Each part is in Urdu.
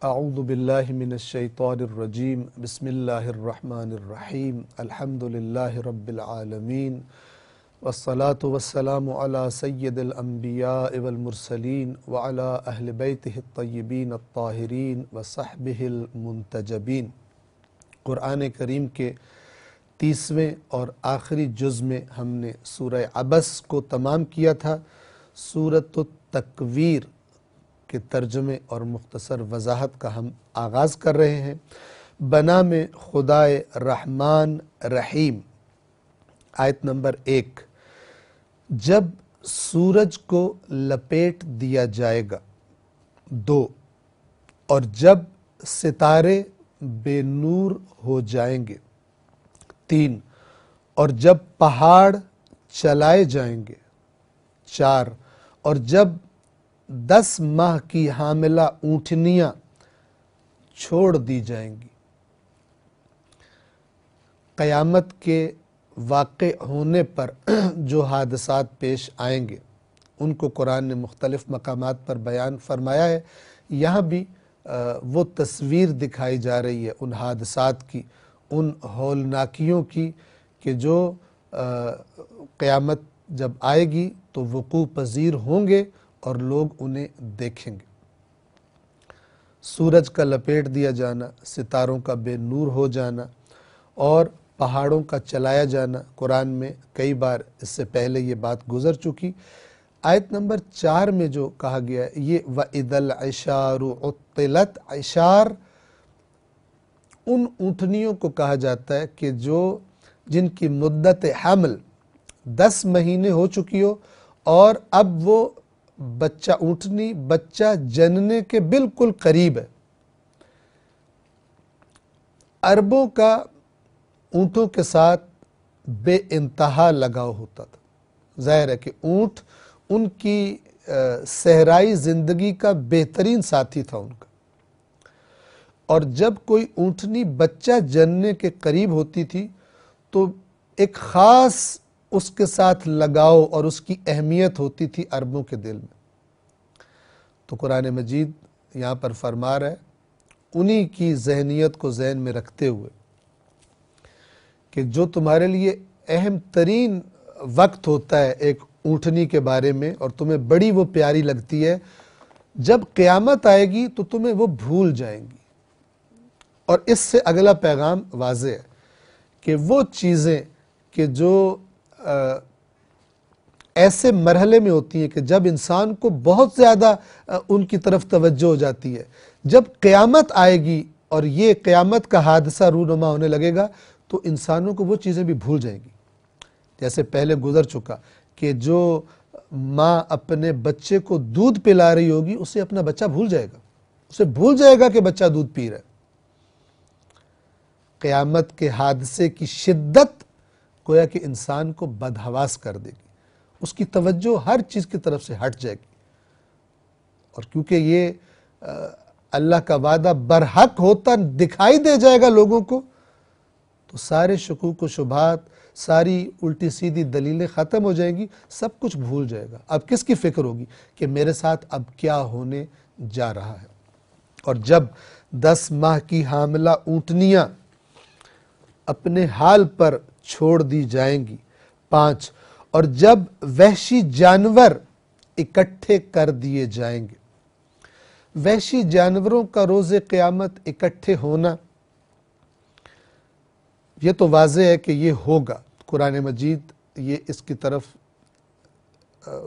اعوذ باللہ من الشیطان الرجیم بسم اللہ الرحمن الرحیم الحمدللہ رب العالمین والصلاة والسلام علی سید الانبیاء والمرسلین وعلی اہل بیتہ الطیبین الطاہرین وصحبہ المنتجبین۔ قرآن کریم کے 30ویں اور آخری جز میں ہم نے سورہ عبس کو تمام کیا تھا۔ سورۃ التکویر کے ترجمے اور مختصر وضاحت کا ہم آغاز کر رہے ہیں۔ بنام خدائے رحمان رحیم، آیت نمبر 1۔ جب سورج کو لپیٹ دیا جائے گا، 2، اور جب ستارے بے نور ہو جائیں گے، 3، اور جب پہاڑ چلائے جائیں گے، 4، اور جب 10 ماہ کی حاملہ اونٹنیاں چھوڑ دی جائیں گی۔ قیامت کے واقع ہونے پر جو حادثات پیش آئیں گے ان کو قرآن نے مختلف مقامات پر بیان فرمایا ہے۔ یہاں بھی وہ تصویر دکھائی جا رہی ہے ان حادثات کی، ان ہولناکیوں کی کہ جو قیامت جب آئے گی تو وقوع پذیر ہوں گے اور لوگ انہیں دیکھیں گے۔ سورج کا لپیٹ دیا جانا، ستاروں کا بے نور ہو جانا اور پہاڑوں کا چلایا جانا، قرآن میں کئی بار اس سے پہلے یہ بات گزر چکی۔ آیت نمبر 4 میں جو کہا گیا ہے یہ وَإِذَا الْعِشَارُ عُطِّلَتْ، عشار ان اونٹنیوں کو کہا جاتا ہے کہ جن کی مدت حمل 10 مہینے ہو چکی ہو اور اب وہ اونٹنی بچہ جننے کے بالکل قریب ہے۔ عربوں کا اونٹوں کے ساتھ بے انتہا لگاؤ ہوتا تھا۔ ظاہر ہے کہ اونٹ ان کی صحرائی زندگی کا بہترین ساتھی تھا ان کا، اور جب کوئی اونٹنی بچہ جننے کے قریب ہوتی تھی تو ایک خاص اس کے ساتھ لگاؤ اور اس کی اہمیت ہوتی تھی عربوں کے دل میں۔ تو قرآن مجید یہاں پر فرما رہا ہے انہی کی ذہنیت کو ذہن میں رکھتے ہوئے کہ جو تمہارے لیے اہم ترین وقت ہوتا ہے ایک اونٹنی کے بارے میں اور تمہیں بڑی وہ پیاری لگتی ہے، جب قیامت آئے گی تو تمہیں وہ بھول جائیں گی۔ اور اس سے اگلا پیغام واضح ہے کہ وہ چیزیں کہ جو ایسے مرحلے میں ہوتی ہیں کہ جب انسان کو بہت زیادہ ان کی طرف توجہ ہو جاتی ہے، جب قیامت آئے گی اور یہ قیامت کا حادثہ رونما ہونے لگے گا تو انسانوں کو وہ چیزیں بھی بھول جائیں گی۔ جیسے پہلے گزر چکا کہ جو ماں اپنے بچے کو دودھ پلا رہی ہوگی اسے اپنا بچہ بھول جائے گا، اسے بھول جائے گا کہ بچہ دودھ پی رہا ہے۔ قیامت کے حادثے کی شدت گویا کہ انسان کو بدحواس کر دے گی، اس کی توجہ ہر چیز کی طرف سے ہٹ جائے گی، اور کیونکہ یہ اللہ کا وعدہ برحق ہوتا دکھائی دے جائے گا لوگوں کو تو سارے شکوک و شبہات، ساری الٹی سیدھی دلیلیں ختم ہو جائیں گی، سب کچھ بھول جائے گا۔ اب کس کی فکر ہوگی کہ میرے ساتھ اب کیا ہونے جا رہا ہے۔ اور جب 10 ماہ کی حاملہ اونٹنیاں اپنے حال پر چھوڑ دی جائیں گی، 5، اور جب وحشی جانور اکٹھے کر دیے جائیں گے۔ وحشی جانوروں کا روز قیامت اکٹھے ہونا یہ تو واضح ہے کہ یہ ہوگا، قرآن مجید یہ اس کی طرف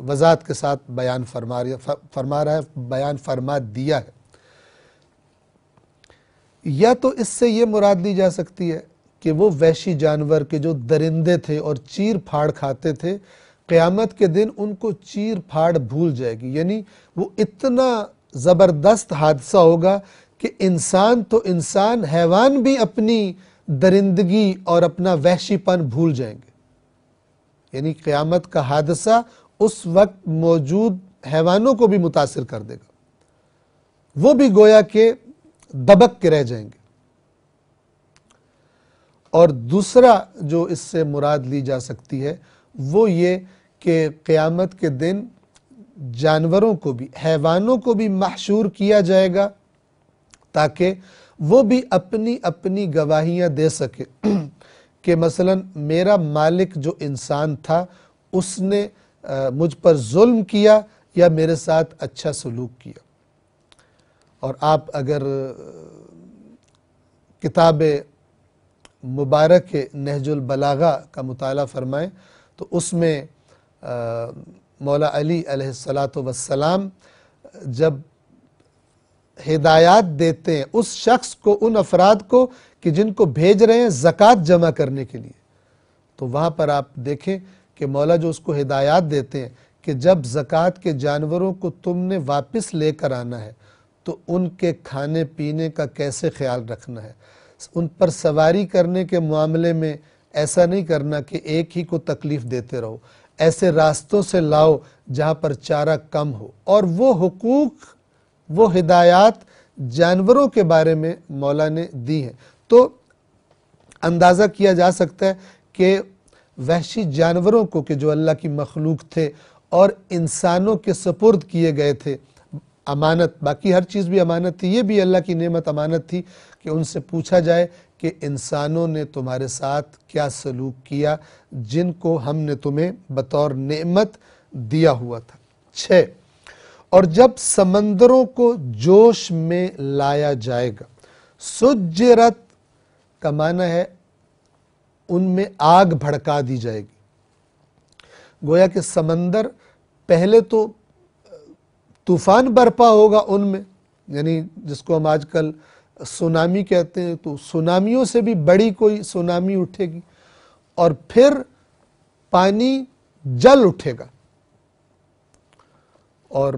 وضاحت کے ساتھ بیان فرما رہا ہے، بیان فرما دیا ہے۔ یا تو اس سے یہ مراد لی جا سکتی ہے کہ وہ وحشی جانور کے جو درندے تھے اور چیر پھاڑ کھاتے تھے، قیامت کے دن ان کو چیر پھاڑ بھول جائے گی، یعنی وہ اتنا زبردست حادثہ ہوگا کہ انسان تو انسان، حیوان بھی اپنی درندگی اور اپنا وحشی پن بھول جائیں گے۔ یعنی قیامت کا حادثہ اس وقت موجود حیوانوں کو بھی متاثر کر دے گا، وہ بھی گویا کہ دبک کے رہ جائیں گے۔ اور دوسرا جو اس سے مراد لی جا سکتی ہے وہ یہ کہ قیامت کے دن جانوروں کو بھی، حیوانوں کو بھی محشور کیا جائے گا تاکہ وہ بھی اپنی اپنی گواہیاں دے سکے کہ مثلا میرا مالک جو انسان تھا اس نے مجھ پر ظلم کیا یا میرے ساتھ اچھا سلوک کیا۔ اور آپ اگر کتاب مبارک نہج البلاغہ کا مطالعہ فرمائیں تو اس میں مولا علی علیہ السلام جب ہدایات دیتے ہیں اس شخص کو، ان افراد کو کہ جن کو بھیج رہے ہیں زکوٰۃ جمع کرنے کے لیے، تو وہاں پر آپ دیکھیں کہ مولا جو اس کو ہدایات دیتے ہیں کہ جب زکوٰۃ کے جانوروں کو تم نے واپس لے کر آنا ہے تو ان کے کھانے پینے کا کیسے خیال رکھنا ہے، ان پر سواری کرنے کے معاملے میں ایسا نہیں کرنا کہ ایک ہی کو تکلیف دیتے رہو، ایسے راستوں سے لاؤ جہاں پر چارہ کم ہو، اور وہ حقوق، وہ ہدایات جانوروں کے بارے میں مولا نے دی ہیں۔ تو اندازہ کیا جا سکتا ہے کہ وحشی جانوروں کو کہ جو اللہ کی مخلوق تھے اور انسانوں کے سپرد کیے گئے تھے امانت، باقی ہر چیز بھی امانت تھی، یہ بھی اللہ کی نعمت امانت تھی کہ ان سے پوچھا جائے کہ انسانوں نے تمہارے ساتھ کیا سلوک کیا جن کو ہم نے تمہیں بطور نعمت دیا ہوا تھا۔ 6، اور جب سمندروں کو جوش میں لایا جائے گا، سجرت کا معنی ہے ان میں آگ بھڑکا دی جائے گی۔ گویا کہ سمندر پہلے تو طوفان برپا ہوگا ان میں، یعنی جس کو ہم آج کل سونامی کہتے ہیں، تو سونامیوں سے بھی بڑی کوئی سونامی اٹھے گی، اور پھر پانی جل اٹھے گا، اور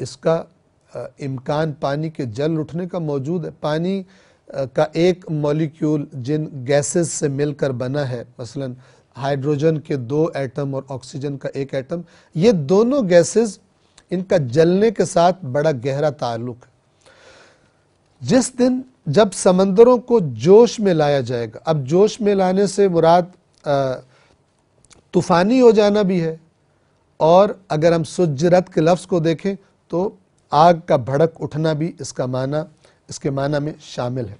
اس کا امکان پانی کے جل اٹھنے کا موجود ہے۔ پانی کا ایک مولیکیول جن گیسز سے مل کر بنا ہے، مثلا ہائیڈروجن کے 2 ایٹم اور آکسیجن کا 1 ایٹم، یہ دونوں گیسز ان کا جلنے کے ساتھ بڑا گہرا تعلق ہے۔ جس دن جب سمندروں کو جوش میں لایا جائے گا، اب جوش میں لانے سے مراد طوفانی ہو جانا بھی ہے، اور اگر ہم سجرت کے لفظ کو دیکھیں تو آگ کا بھڑک اٹھنا بھی اس کے معنی میں شامل ہے۔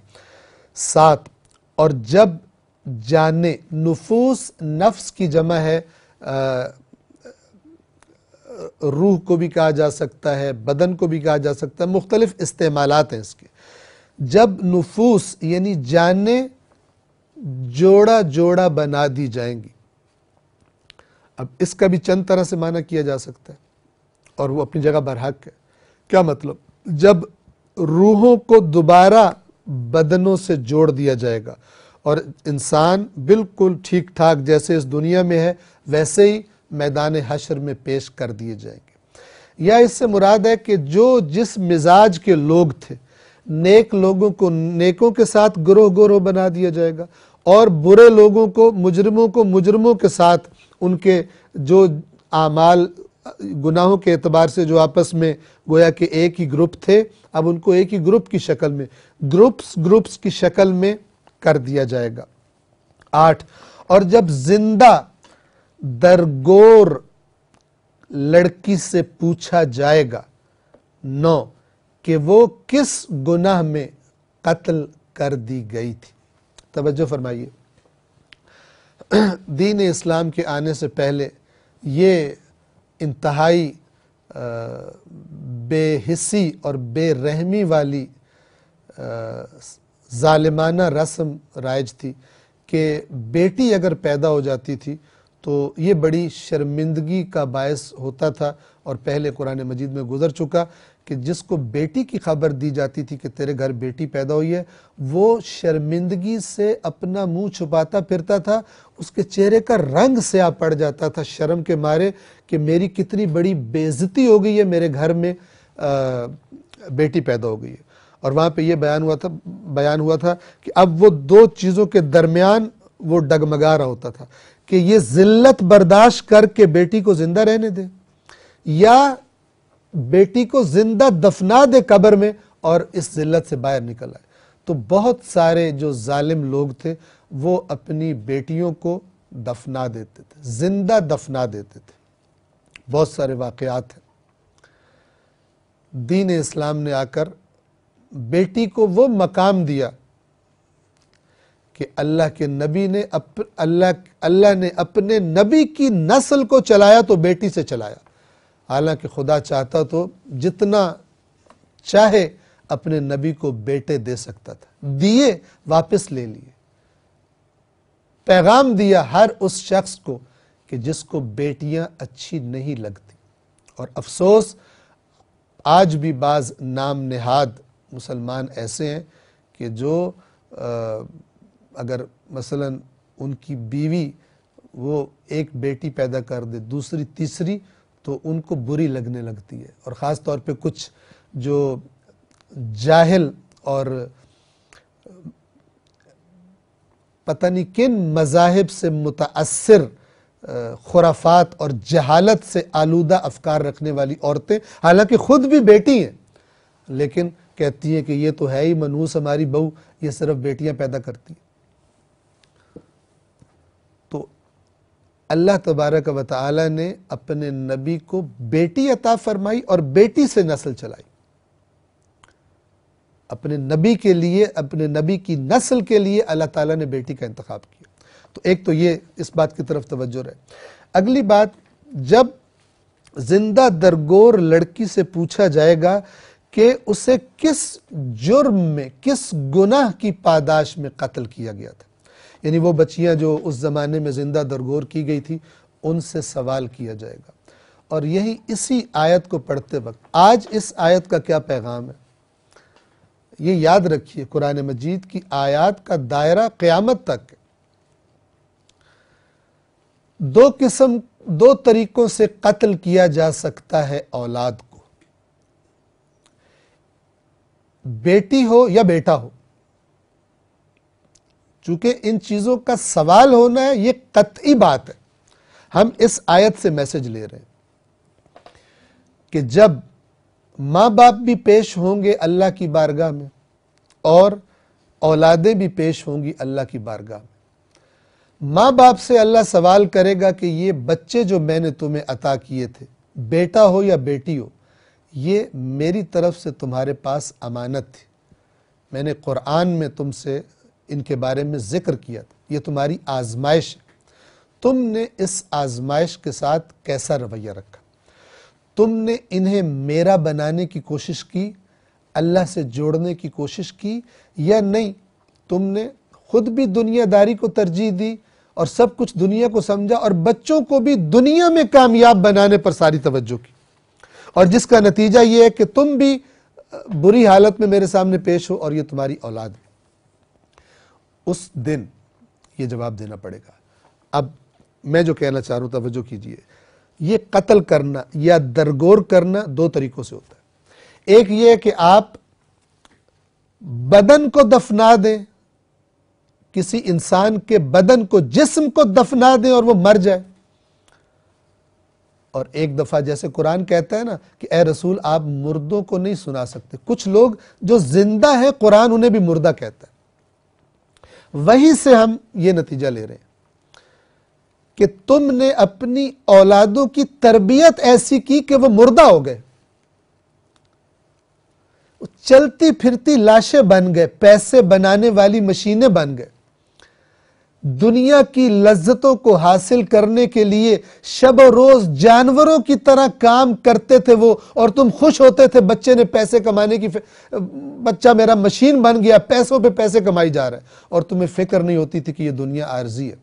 7، اور جب جانیں، نفوس نفس کی جمع ہے، روح کو بھی کہا جا سکتا ہے، بدن کو بھی کہا جا سکتا ہے، مختلف استعمالات ہیں اس کے۔ جب نفوس یعنی جانیں جوڑا جوڑا بنا دی جائیں گی، اب اس کا بھی چند طرح سے معنی کیا جا سکتا ہے اور وہ اپنی جگہ برحق ہے۔ کیا مطلب؟ جب روحوں کو دوبارہ بدنوں سے جوڑ دیا جائے گا اور انسان بالکل ٹھیک ٹھاک جیسے اس دنیا میں ہے ویسے ہی میدان حشر میں پیش کر دیے جائیں گے، یا اس سے مراد ہے کہ جو جس مزاج کے لوگ تھے، نیک لوگوں کو نیکوں کے ساتھ گروہ گروہ بنا دیا جائے گا، اور برے لوگوں کو مجرموں کے ساتھ ان کے جو اعمال گناہوں کے اعتبار سے جو آپس میں گویا کہ ایک ہی گروپ تھے، اب ان کو ایک ہی گروپ کی شکل میں، گروپس کی شکل میں کر دیا جائے گا۔ 8، اور جب زندہ درگور لڑکی سے پوچھا جائے گا، 9، کہ وہ کس گناہ میں قتل کر دی گئی تھی۔ توجہ فرمائیے، دین اسلام کے آنے سے پہلے یہ انتہائی بے حسی اور بے رحمی والی ظالمانہ رسم رائج تھی کہ بیٹی اگر پیدا ہو جاتی تھی تو یہ بڑی شرمندگی کا باعث ہوتا تھا، اور پہلے قرآن مجید میں گزر چکا کہ جس کو بیٹی کی خبر دی جاتی تھی کہ تیرے گھر بیٹی پیدا ہوئی ہے، وہ شرمندگی سے اپنا منہ چھپاتا پھرتا تھا، اس کے چہرے کا رنگ سیاہ پڑ جاتا تھا شرم کے مارے کہ میری کتنی بڑی بے عزتی ہو گئی ہے، میرے گھر میں بیٹی پیدا ہو گئی ہے۔ اور وہاں پہ یہ بیان ہوا تھا کہ اب وہ 2 چیزوں کے درمیان وہ ڈگمگا رہا ہوتا تھا کہ یہ ذلت برداشت کر کے بیٹی کو زندہ رہنے دے، یا بیٹی کو زندہ دفنا دے قبر میں اور اس ذلت سے باہر نکل آئے۔ تو بہت سارے جو ظالم لوگ تھے وہ اپنی بیٹیوں کو دفنا دیتے تھے، زندہ دفنا دیتے تھے۔ بہت سارے واقعات ہیں۔ دین اسلام نے آ کر بیٹی کو وہ مقام دیا کہ اللہ کے نبی نے اللہ نے اپنے نبی کی نسل کو چلایا تو بیٹی سے چلایا، حالانکہ خدا چاہتا تو جتنا چاہے اپنے نبی کو بیٹے دے سکتا تھا، دیے واپس لے لیے۔ پیغام دیا ہر اس شخص کو کہ جس کو بیٹیاں اچھی نہیں لگتی، اور افسوس آج بھی بعض نام نہاد مسلمان ایسے ہیں کہ جو اگر مثلا ان کی بیوی وہ ایک بیٹی پیدا کر دے، دوسری تیسری، تو ان کو بری لگنے لگتی ہے، اور خاص طور پہ کچھ جو جاہل اور پتہ نہیں کن مذاہب سے متاثر خرافات اور جہالت سے آلودہ افکار رکھنے والی عورتیں، حالانکہ خود بھی بیٹی ہیں، لیکن کہتی ہیں کہ یہ تو ہے ہی منحوس ہماری بہو، یہ صرف بیٹیاں پیدا کرتی ہیں۔ تو اللہ تبارک و تعالی نے اپنے نبی کو بیٹی عطا فرمائی اور بیٹی سے نسل چلائی، اپنے نبی کے لیے، اپنے نبی کی نسل کے لیے اللہ تعالیٰ نے بیٹی کا انتخاب کیا۔ تو ایک تو یہ اس بات کی طرف توجہ رہے۔ اگلی بات، جب زندہ درگور لڑکی سے پوچھا جائے گا کہ اسے کس جرم میں، کس گناہ کی پاداش میں قتل کیا گیا تھا، یعنی وہ بچیاں جو اس زمانے میں زندہ درگور کی گئی تھی، ان سے سوال کیا جائے گا۔ اور یہی اسی آیت کو پڑھتے وقت آج اس آیت کا کیا پیغام ہے، یہ یاد رکھیے، قرآن مجید کی آیات کا دائرہ قیامت تک ہے۔ دو طریقوں سے قتل کیا جا سکتا ہے اولاد کو، بیٹی ہو یا بیٹا ہو۔ چونکہ ان چیزوں کا سوال ہونا ہے، یہ قطعی بات ہے، ہم اس آیت سے میسج لے رہے ہیں کہ جب ماں باپ بھی پیش ہوں گے اللہ کی بارگاہ میں، اور اولادیں بھی پیش ہوں گی اللہ کی بارگاہ میں، ماں باپ سے اللہ سوال کرے گا کہ یہ بچے جو میں نے تمہیں عطا کیے تھے، بیٹا ہو یا بیٹی ہو، یہ میری طرف سے تمہارے پاس امانت تھی، میں نے قرآن میں تم سے ان کے بارے میں ذکر کیا تھا، یہ تمہاری آزمائش ہے، تم نے اس آزمائش کے ساتھ کیسا رویہ رکھا، تم نے انہیں میرا بنانے کی کوشش کی، اللہ سے جوڑنے کی کوشش کی، یا نہیں تم نے خود بھی دنیا داری کو ترجیح دی اور سب کچھ دنیا کو سمجھا، اور بچوں کو بھی دنیا میں کامیاب بنانے پر ساری توجہ کی، اور جس کا نتیجہ یہ ہے کہ تم بھی بری حالت میں میرے سامنے پیش ہو اور یہ تمہاری اولاد بھی۔ اس دن یہ جواب دینا پڑے گا۔ اب میں جو کہنا چاہ رہا ہوں توجہ کیجئے، یہ قتل کرنا یا درگور کرنا دو طریقوں سے ہوتا ہے۔ ایک یہ کہ آپ بدن کو دفنا دیں، کسی انسان کے بدن کو، جسم کو دفنا دیں اور وہ مر جائے، اور ایک دفعہ جیسے قرآن کہتا ہے نا کہ اے رسول آپ مردوں کو نہیں سنا سکتے، کچھ لوگ جو زندہ ہیں قرآن انہیں بھی مردہ کہتا ہے۔ وہیں سے ہم یہ نتیجہ لے رہے ہیں کہ تم نے اپنی اولادوں کی تربیت ایسی کی کہ وہ مردہ ہو گئے، چلتی پھرتی لاشیں بن گئے، پیسے بنانے والی مشینیں بن گئے، دنیا کی لذتوں کو حاصل کرنے کے لیے شب و روز جانوروں کی طرح کام کرتے تھے وہ، اور تم خوش ہوتے تھے بچے نے پیسے کمانے کی، بچہ میرا مشین بن گیا، پیسوں پہ پیسے کمائی جا رہا ہے، اور تمہیں فکر نہیں ہوتی تھی کہ یہ دنیا عارضی ہے۔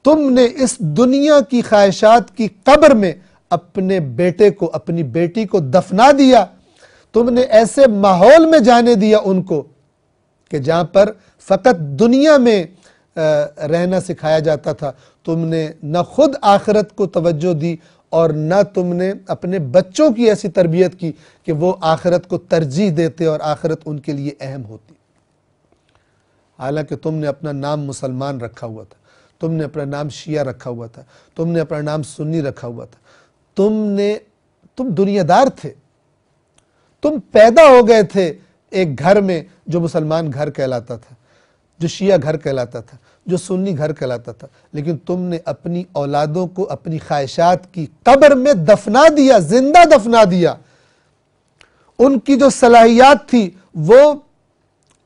تم نے اس دنیا کی خواہشات کی قبر میں اپنے بیٹے کو، اپنی بیٹی کو دفنا دیا، تم نے ایسے ماحول میں جانے دیا ان کو کہ جہاں پر فقط دنیا میں رہنا سکھایا جاتا تھا، تم نے نہ خود آخرت کو توجہ دی اور نہ تم نے اپنے بچوں کی ایسی تربیت کی کہ وہ آخرت کو ترجیح دیتے اور آخرت ان کے لیے اہم ہوتی۔ حالانکہ تم نے اپنا نام مسلمان رکھا ہوا تھا، تم نے اپنا نام شیعہ رکھا ہوا تھا، تم نے اپنا نام سنی رکھا ہوا تھا، تم دنیا دار تھے، تم پیدا ہو گئے تھے ایک گھر میں جو مسلمان گھر کہلاتا تھا، جو شیعہ گھر کہلاتا تھا، جو سنی گھر کہلاتا تھا، لیکن تم نے اپنی اولادوں کو اپنی خواہشات کی قبر میں دفنا دیا، زندہ دفنا دیا۔ ان کی جو صلاحیات تھی وہ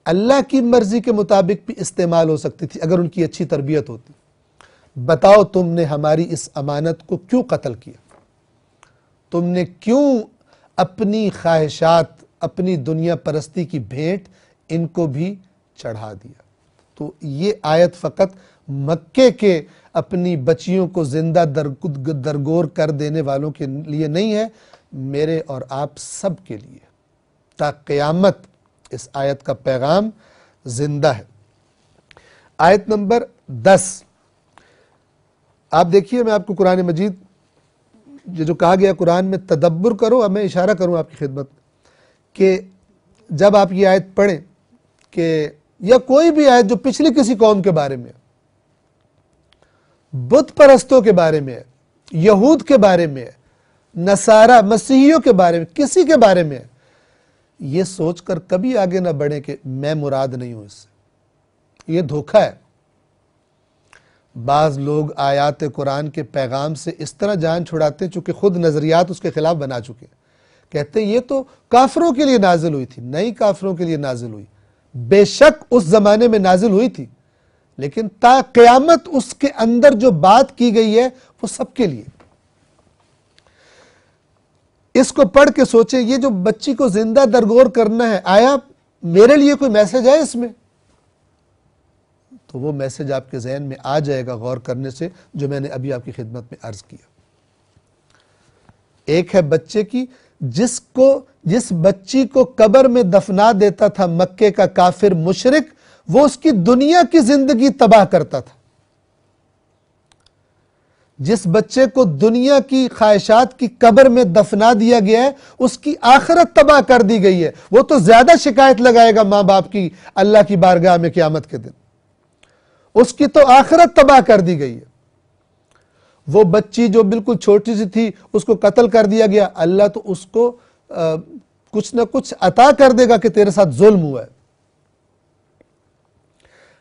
اللہ کی مرضی کے مطابق بھی استعمال ہو سکتی تھی اگر ان کی اچھی تربیت ہوتی. بتاؤ تم نے ہماری اس امانت کو کیوں قتل کیا؟ تم نے کیوں اپنی خواہشات، اپنی دنیا پرستی کی بھیٹ ان کو بھی چڑھا دیا؟ تو یہ آیت فقط مکے کے اپنی بچیوں کو زندہ درگور کر دینے والوں کے لیے نہیں ہے، میرے اور آپ سب کے لیے تا قیامت اس آیت کا پیغام زندہ ہے. آیت نمبر 10 آپ دیکھیے، میں آپ کو قرآن مجید جو کہا گیا قرآن میں تدبر کرو. اب میں اشارہ کروں آپ کی خدمت کہ جب آپ یہ آیت پڑھیں کہ یا کوئی بھی آیت جو پچھلی کسی قوم کے بارے میں، بت پرستوں کے بارے میں، یہود کے بارے میں، نصارہ مسیحیوں کے بارے میں، کسی کے بارے میں، یہ سوچ کر کبھی آگے نہ بڑھیں کہ میں مراد نہیں ہوں اس سے. یہ دھوکہ ہے. بعض لوگ آیات قرآن کے پیغام سے اس طرح جان چھڑاتے ہیں چونکہ خود نظریات اس کے خلاف بنا چکے ہیں. کہتے ہیں یہ تو کافروں کے لیے نازل ہوئی تھی. نہیں، کافروں کے لیے نازل ہوئی، بے شک اس زمانے میں نازل ہوئی تھی، لیکن تا قیامت اس کے اندر جو بات کی گئی ہے وہ سب کے لیے. اس کو پڑھ کے سوچیں، یہ جو بچی کو زندہ درگور کرنا ہے، آیا میرے لیے کوئی میسج ہے اس میں؟ تو وہ میسج آپ کے ذہن میں آ جائے گا غور کرنے سے، جو میں نے ابھی آپ کی خدمت میں عرض کیا. ایک ہے بچے کی، جس بچی کو قبر میں دفنا دیتا تھا مکے کا کافر مشرک، وہ اس کی دنیا کی زندگی تباہ کرتا تھا. جس بچے کو دنیا کی خواہشات کی قبر میں دفنا دیا گیا ہے، اس کی آخرت تباہ کر دی گئی ہے. وہ تو زیادہ شکایت لگائے گا ماں باپ کی اللہ کی بارگاہ میں قیامت کے دن. اس کی تو آخرت تباہ کر دی گئی ہے. وہ بچی جو بالکل چھوٹی سی تھی، اس کو قتل کر دیا گیا، اللہ تو اس کو کچھ نہ کچھ عطا کر دے گا کہ تیرے ساتھ ظلم ہوا ہے.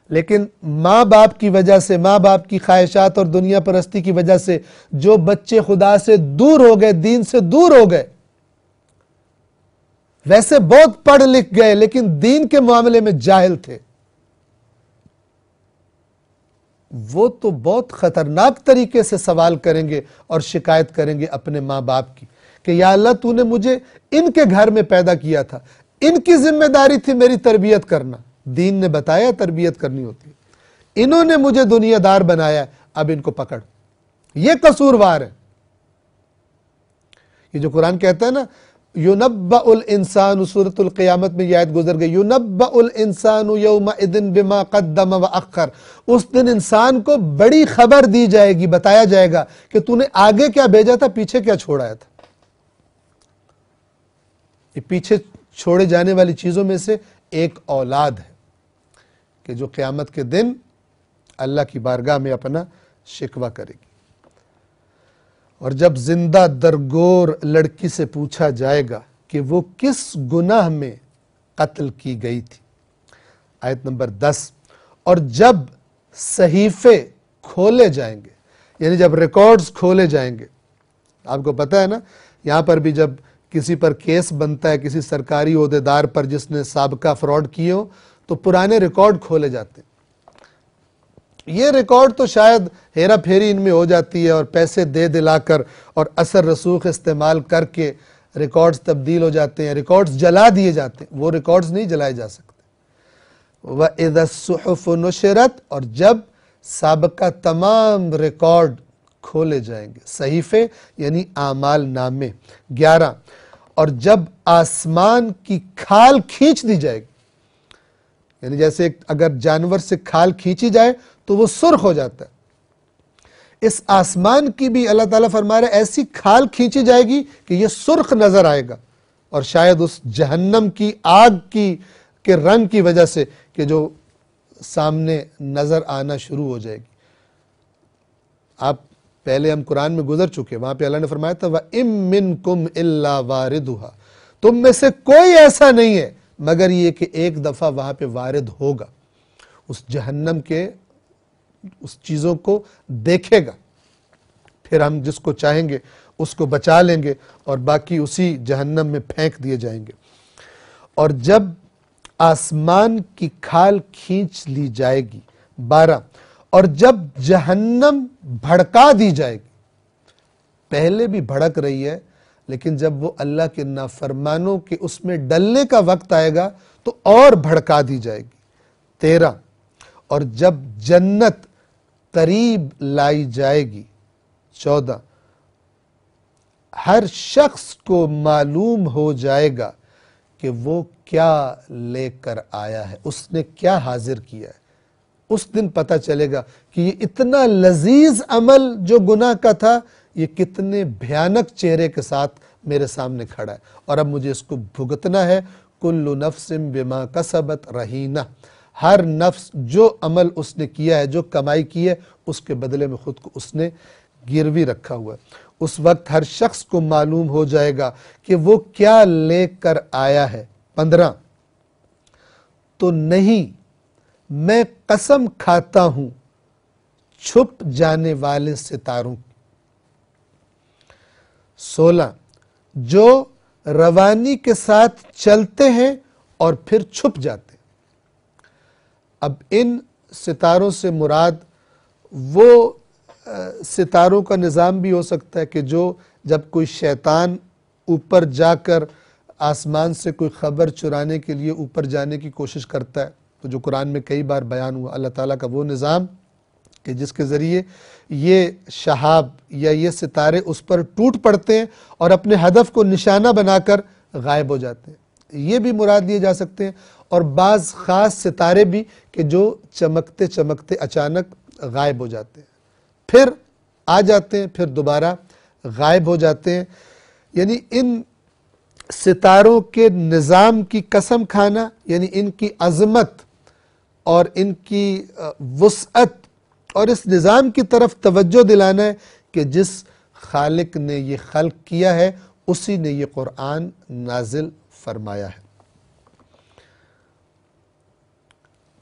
لیکن ماں باپ کی وجہ سے، ماں باپ کی خواہشات اور دنیا پرستی کی وجہ سے جو بچے خدا سے دور ہو گئے، دین سے دور ہو گئے، ویسے بہت پڑھ لکھ گئے لیکن دین کے معاملے میں جاہل تھے، وہ تو بہت خطرناک طریقے سے سوال کریں گے اور شکایت کریں گے اپنے ماں باپ کی کہ یا اللہ تو نے مجھے ان کے گھر میں پیدا کیا تھا، ان کی ذمہ داری تھی میری تربیت کرنا. دین نے بتایا تربیت کرنی ہوتی ہے. انہوں نے مجھے دنیا دار بنایا، اب ان کو پکڑ. یہ قصوروار ہے. یہ جو قرآن کہتا ہے نا یُنَبَّأُ الْإِنسَانُ، سورۃ القیامت میں یہ آیت گزر گئی، یُنَبَّأُ الْإِنسَانُ يَوْمَئِذٍ بِمَا قَدَّمَ وَأَخَّرَ. اس دن انسان کو بڑی خبر دی جائے گی، بتایا جائے گا کہ تو نے آگے کیا بھیجا تھا، پیچھے کیا چھوڑایا تھا. یہ پیچھے چھوڑے جانے والی چیزوں میں سے ایک اولاد ہے کہ جو قیامت کے دن اللہ کی بارگاہ میں اپنا شکوہ کرے گی. اور جب زندہ درگور لڑکی سے پوچھا جائے گا کہ وہ کس گناہ میں قتل کی گئی تھی. آیت نمبر 10، اور جب صحیفے کھولے جائیں گے، یعنی جب ریکارڈز کھولے جائیں گے. آپ کو پتہ ہے نا، یہاں پر بھی جب کسی پر کیس بنتا ہے، کسی سرکاری عہدیدار پر جس نے سابقہ فراڈ کیے ہو، تو پرانے ریکارڈ کھولے جاتے ہیں. یہ ریکارڈ تو شاید ہیرا پھیری ان میں ہو جاتی ہے اور پیسے دے دلا کر اور اثر رسوخ استعمال کر کے ریکارڈز تبدیل ہو جاتے ہیں، ریکارڈز جلا دیے جاتے ہیں. وہ ریکارڈز نہیں جلائے جا سکتے. وَإِذَا الصُّحُفُ نُشِرَتْ، اور جب سابقہ تمام ریکارڈ کھولے جائیں گے. صحیفے یعنی اعمال نامے. 11، اور جب آسمان کی کھال کھینچ دی جائے گی، یعنی جیسے اگر جانور سے کھال کھینچی جائے تو وہ سرخ ہو جاتا ہے. اس آسمان کی بھی اللہ تعالیٰ فرما رہے ایسی کھال کھینچی جائے گی کہ یہ سرخ نظر آئے گا. اور شاید اس جہنم کی آگ کے رنگ کی وجہ سے کہ جو سامنے نظر آنا شروع ہو جائے گی. آپ پہلے ہم قرآن میں گزر چکے، وہاں پہ اللہ نے فرمایا تھا وَإِن مِّنكُمْ إِلَّا وَارِدُهَا، تم میں سے کوئی ایسا نہیں ہے مگر یہ کہ ایک دفعہ وہاں پہ وارد ہوگا. اس جہنم کے اس چیزوں کو دیکھے گا، پھر ہم جس کو چاہیں گے اس کو بچا لیں گے اور باقی اسی جہنم میں پھینک دیے جائیں گے. اور جب آسمان کی کھال کھینچ لی جائے گی۔ 12 اور جب جہنم بھڑکا دی جائے گی، پہلے بھی بھڑک رہی ہے لیکن جب وہ اللہ کے نافرمانوں کے اس میں ڈلنے کا وقت آئے گا تو اور بھڑکا دی جائے گی۔ 13 اور جب جنت قریب لائی جائے گی۔ 14 ہر شخص کو معلوم ہو جائے گا کہ وہ کیا لے کر آیا ہے، اس نے کیا حاضر کیا ہے۔ اس دن پتہ چلے گا کہ یہ اتنا لذیذ عمل جو گناہ کا تھا، یہ کتنے بھیانک چہرے کے ساتھ میرے سامنے کھڑا ہے اور اب مجھے اس کو بھگتنا ہے۔ کل نفس بما کسبت رہینہ، ہر نفس جو عمل اس نے کیا ہے، جو کمائی کی ہے، اس کے بدلے میں خود کو اس نے گروی رکھا ہوا ہے۔ اس وقت ہر شخص کو معلوم ہو جائے گا کہ وہ کیا لے کر آیا ہے۔ 15 تو نہیں، میں قسم کھاتا ہوں چھپ جانے والے ستاروں کی۔ 16 جو روانی کے ساتھ چلتے ہیں اور پھر چھپ جاتے ہیں۔ اب ان ستاروں سے مراد وہ ستاروں کا نظام بھی ہو سکتا ہے کہ جو جب کوئی شیطان اوپر جا کر آسمان سے کوئی خبر چرانے کے لیے اوپر جانے کی کوشش کرتا ہے، تو جو قرآن میں کئی بار بیان ہوا اللہ تعالیٰ کا وہ نظام کہ جس کے ذریعے یہ شہاب یا یہ ستارے اس پر ٹوٹ پڑتے ہیں اور اپنے ہدف کو نشانہ بنا کر غائب ہو جاتے ہیں، یہ بھی مراد لیے جا سکتے ہیں۔ اور بعض خاص ستارے بھی کہ جو چمکتے چمکتے اچانک غائب ہو جاتے ہیں، پھر آ جاتے ہیں، پھر دوبارہ غائب ہو جاتے ہیں۔ یعنی ان ستاروں کے نظام کی قسم کھانا، یعنی ان کی عظمت اور ان کی وسعت اور اس نظام کی طرف توجہ دلانا ہے کہ جس خالق نے یہ خلق کیا ہے اسی نے یہ قرآن نازل فرمایا ہے۔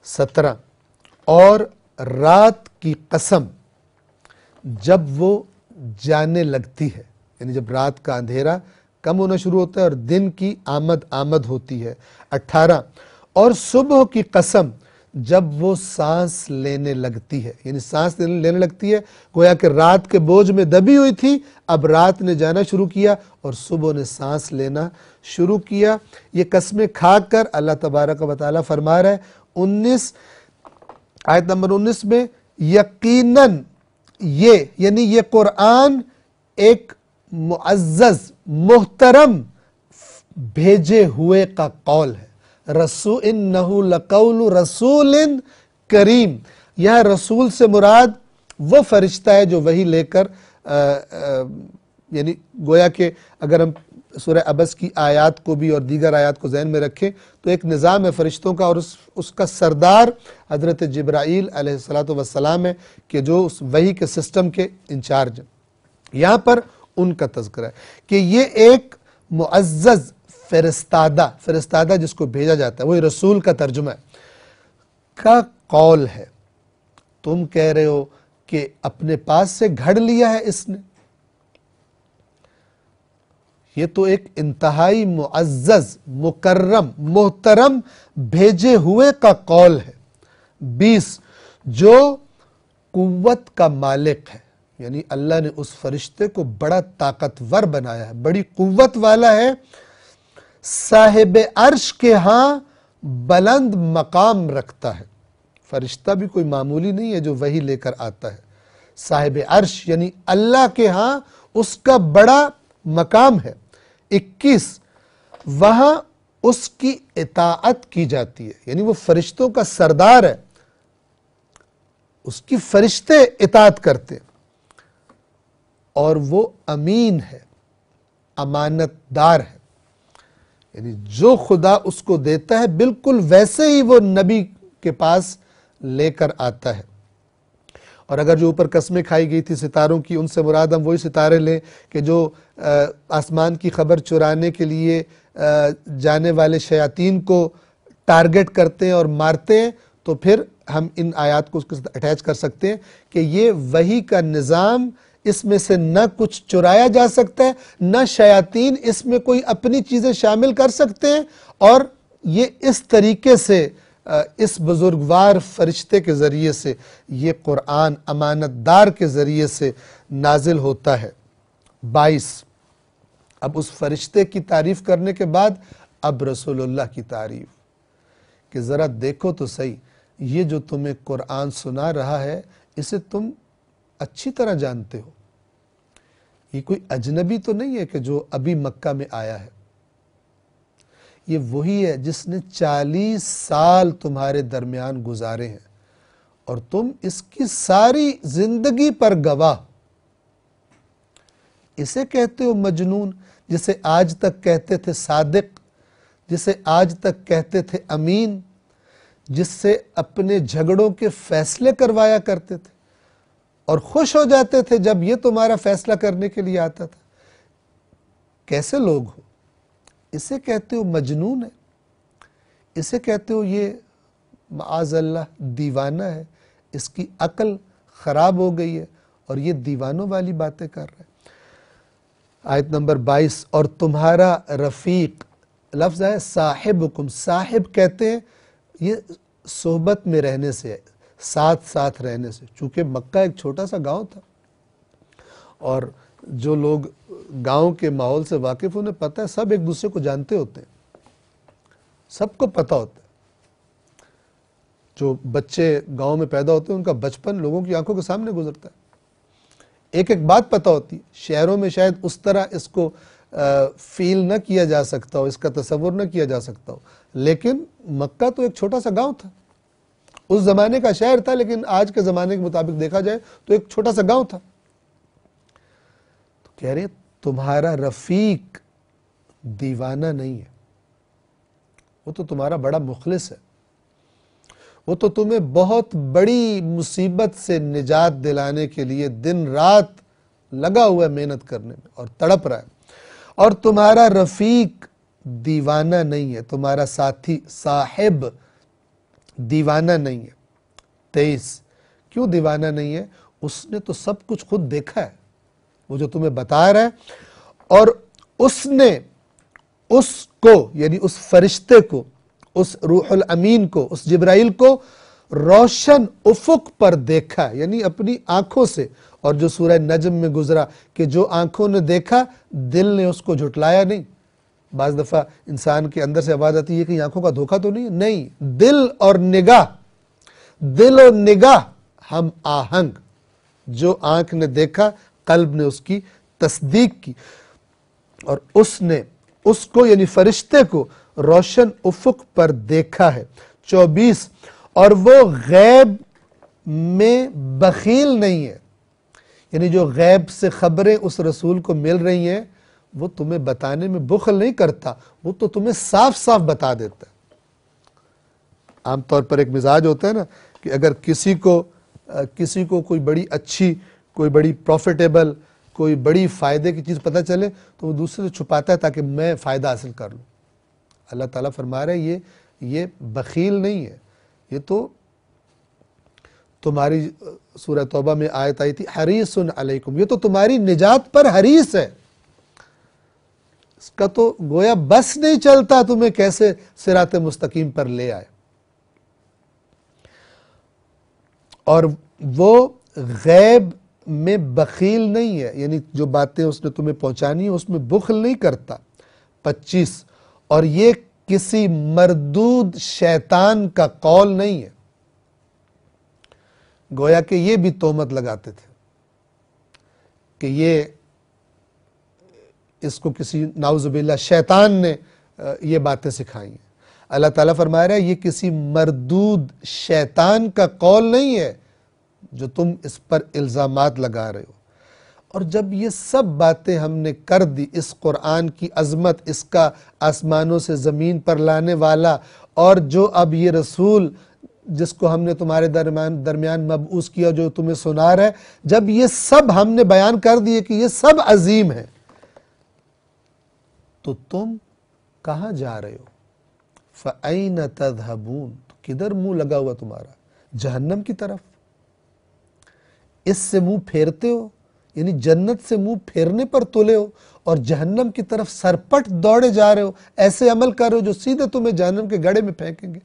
17 اور رات کی قسم جب وہ جانے لگتی ہے، یعنی جب رات کا اندھیرا کم ہونا شروع ہوتا ہے اور دن کی آمد ہوتی ہے۔ 18 اور صبح کی قسم جب وہ سانس لینے لگتی ہے، یعنی سانس لینے لگتی ہے، گویا کہ رات کے بوجھ میں دبی ہوئی تھی، اب رات نے جانا شروع کیا اور صبح نے سانس لینا شروع کیا۔ یہ قسمیں کھا کر اللہ تبارک و تعالیٰ فرما رہا ہے 19 آیت نمبر 19 میں، یقیناً یہ یعنی یہ قرآن ایک معزز محترم بھیجے ہوئے کا قول ہے۔ انہ لقول رسول کریم، یہاں رسول سے مراد وہ فرشتہ ہے جو وحی لے کر یعنی گویا کہ اگر ہم سورہ عبس کی آیات کو بھی اور دیگر آیات کو ذہن میں رکھیں تو ایک نظام ہے فرشتوں کا اور اس کا سردار حضرت جبرائیل علیہ السلام ہے کہ جو اس وحی کے سسٹم کے انچارج ہیں۔ یہاں پر ان کا تذکرہ ہے کہ یہ ایک معزز فرستادہ جس کو بھیجا جاتا ہے، وہی رسول کا ترجمہ ہے، کا قول ہے۔ تم کہہ رہے ہو کہ اپنے پاس سے گھڑ لیا ہے اس نے، یہ تو ایک انتہائی معزز مکرم محترم بھیجے ہوئے کا قول ہے۔ 20 جو قوت کا مالک ہے، یعنی اللہ نے اس فرشتے کو بڑا طاقتور بنایا ہے، بڑی قوت والا ہے، صاحب عرش کے ہاں بلند مقام رکھتا ہے۔ فرشتہ بھی کوئی معمولی نہیں ہے جو وحی لے کر آتا ہے، صاحب عرش یعنی اللہ کے ہاں اس کا بڑا مقام ہے۔ 21 وہاں اس کی اطاعت کی جاتی ہے، یعنی وہ فرشتوں کا سردار ہے، اس کی فرشتے اطاعت کرتے اور وہ امین ہے، امانت دار ہے، یعنی جو خدا اس کو دیتا ہے بالکل ویسے ہی وہ نبی کے پاس لے کر آتا ہے۔ اور اگر جو اوپر قسمیں کھائی گئی تھی ستاروں کی، ان سے مراد ہم وہی ستارے لیں کہ جو آسمان کی خبر چرانے کے لیے جانے والے شیاطین کو ٹارگٹ کرتے ہیں اور مارتے ہیں، تو پھر ہم ان آیات کو اس کے ساتھ اٹیچ کر سکتے ہیں کہ یہ وحی کا نظام، اس میں سے نہ کچھ چرایا جا سکتا ہے، نہ شیاطین اس میں کوئی اپنی چیزیں شامل کر سکتے ہیں، اور یہ اس طریقے سے اس بزرگوار فرشتے کے ذریعے سے یہ قرآن امانت دار کے ذریعے سے نازل ہوتا ہے۔ 22 اب اس فرشتے کی تعریف کرنے کے بعد اب رسول اللہ کی تعریف کہ ذرا دیکھو تو صحیح، یہ جو تمہیں قرآن سنا رہا ہے اسے تم اچھی طرح جانتے ہو، یہ کوئی اجنبی تو نہیں ہے کہ جو ابھی مکہ میں آیا ہے، یہ وہی ہے جس نے 40 سال تمہارے درمیان گزارے ہیں اور تم اس کی ساری زندگی پر گواہ۔ اسے کہتے ہو مجنون جسے آج تک کہتے تھے صادق، جسے آج تک کہتے تھے امین، جس سے اپنے جھگڑوں کے فیصلے کروایا کرتے تھے اور خوش ہو جاتے تھے جب یہ تمہارا فیصلہ کرنے کے لیے آتا تھا۔ کیسے لوگ ہو؟ اسے کہتے ہو مجنون ہے، اسے کہتے ہو یہ معاذ اللہ دیوانہ ہے، اس کی عقل خراب ہو گئی ہے اور یہ دیوانوں والی باتیں کر رہا ہے۔ آیت نمبر 22 اور تمہارا رفیق، لفظ ہے صاحبکم، صاحب کہتے ہیں یہ صحبت میں رہنے سے ہے، ساتھ ساتھ رہنے سے، چونکہ مکہ ایک چھوٹا سا گاؤں تھا اور جو لوگ گاؤں کے ماحول سے واقف انہیں پتہ ہے سب ایک دوسرے کو جانتے ہوتے ہیں، سب کو پتہ ہوتا ہے۔ جو بچے گاؤں میں پیدا ہوتے ہیں ان کا بچپن لوگوں کی آنکھوں کے سامنے گزرتا ہے، ایک ایک بات پتہ ہوتی ہے۔ شہروں میں شاید اس طرح اس کو فیل نہ کیا جا سکتا ہو، اس کا تصور نہ کیا جا سکتا ہو، لیکن مکہ تو ایک چھوٹا سا گاؤں تھا، اس زمانے کا شہر تھا لیکن آج کے زمانے کے مطابق دیکھا جائے تو ایک چھوٹا سا گاؤں تھا۔ تو کہہ رہے تمہارا رفیق دیوانہ نہیں ہے، وہ تو تمہارا بڑا مخلص ہے، وہ تو تمہیں بہت بڑی مصیبت سے نجات دلانے کے لیے دن رات لگا ہوا ہے محنت کرنے میں اور تڑپ رہا ہے، اور تمہارا رفیق دیوانہ نہیں ہے، تمہارا ساتھی صاحب دیوانہ نہیں ہے۔ 23 کیوں دیوانہ نہیں ہے؟ اس نے تو سب کچھ خود دیکھا ہے، وہ جو تمہیں بتا رہا ہے، اور اس نے اس کو یعنی اس فرشتے کو، اس روح الامین کو، اس جبرائیل کو روشن افق پر دیکھا، یعنی اپنی آنکھوں سے، اور جو سورہ نجم میں گزرا کہ جو آنکھوں نے دیکھا دل نے اس کو جھٹلایا نہیں۔ بعض دفعہ انسان کے اندر سے آواز آتی ہے کہ آنکھوں کا دھوکہ تو نہیں ہے، نہیں، دل اور نگاہ ہم آہنگ، جو آنکھ نے دیکھا قلب نے اس کی تصدیق کی، اور اس نے اس کو یعنی فرشتے کو روشن افق پر دیکھا ہے۔ 24 اور وہ غیب میں بخیل نہیں ہے، یعنی جو غیب سے خبریں اس رسول کو مل رہی ہیں وہ تمہیں بتانے میں بخل نہیں کرتا، وہ تو تمہیں صاف صاف بتا دیتا ہے۔ عام طور پر ایک مزاج ہوتا ہے نا کہ اگر کسی کو کوئی بڑی اچھی، کوئی بڑی پروفیٹیبل، کوئی بڑی فائدے کی چیز پتہ چلے تو وہ دوسرے سے چھپاتا ہے تاکہ میں فائدہ حاصل کر لوں۔ اللہ تعالیٰ فرما رہا ہے یہ بخیل نہیں ہے، یہ تو تمہاری سورہ توبہ میں آیت آئی تھی حریص علیکم، یہ تو تمہاری نجات پر حریص ہے، اس کا تو گویا بس نہیں چلتا تمہیں کیسے صراط مستقیم پر لے آئے۔ اور وہ غیب میں بخیل نہیں ہے، یعنی جو باتیں اس نے تمہیں پہنچانی ہیں اس میں بخل نہیں کرتا۔ 25 اور یہ کسی مردود شیطان کا قول نہیں ہے، گویا کہ یہ بھی تہمت لگاتے تھے کہ یہ اس کو کسی نعوذ باللہ شیطان نے یہ باتیں سکھائی ہیں۔ اللہ تعالیٰ فرما رہا ہے یہ کسی مردود شیطان کا قول نہیں ہے جو تم اس پر الزامات لگا رہے ہو۔ اور جب یہ سب باتیں ہم نے کر دی، اس قرآن کی عظمت، اس کا آسمانوں سے زمین پر لانے والا، اور جو اب یہ رسول جس کو ہم نے تمہارے درمیان مبعوث کیا جو تمہیں سنا رہا ہے، جب یہ سب ہم نے بیان کر دیے کہ یہ سب عظیم ہے، تو تم کہاں جا رہے ہو؟ فَأَيْنَ تَذْهَبُونَ، تو کدھر منہ لگا ہوا تمہارا؟ جہنم کی طرف؟ اس سے منہ پھیرتے ہو یعنی جنت سے منہ پھیرنے پر تلے ہو اور جہنم کی طرف سرپٹ دوڑے جا رہے ہو، ایسے عمل کر رہے ہو جو سیدھے تمہیں جہنم کے گڑھے میں پھینکیں گے۔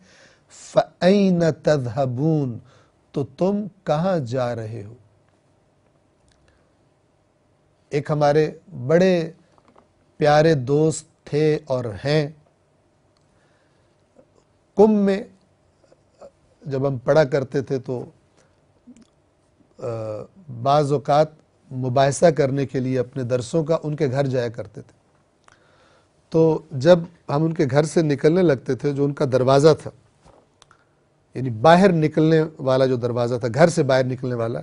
فَأَيْنَ تَذْهَبُونَ، تو تم کہاں جا رہے ہو؟ ایک ہمارے بڑے پیارے دوست تھے اور ہیں، قم میں جب ہم پڑھا کرتے تھے تو بعض اوقات مباحثہ کرنے کے لیے اپنے درسوں کا ان کے گھر جایا کرتے تھے۔ تو جب ہم ان کے گھر سے نکلنے لگتے تھے، جو ان کا دروازہ تھا، یعنی باہر نکلنے والا جو دروازہ تھا، گھر سے باہر نکلنے والا،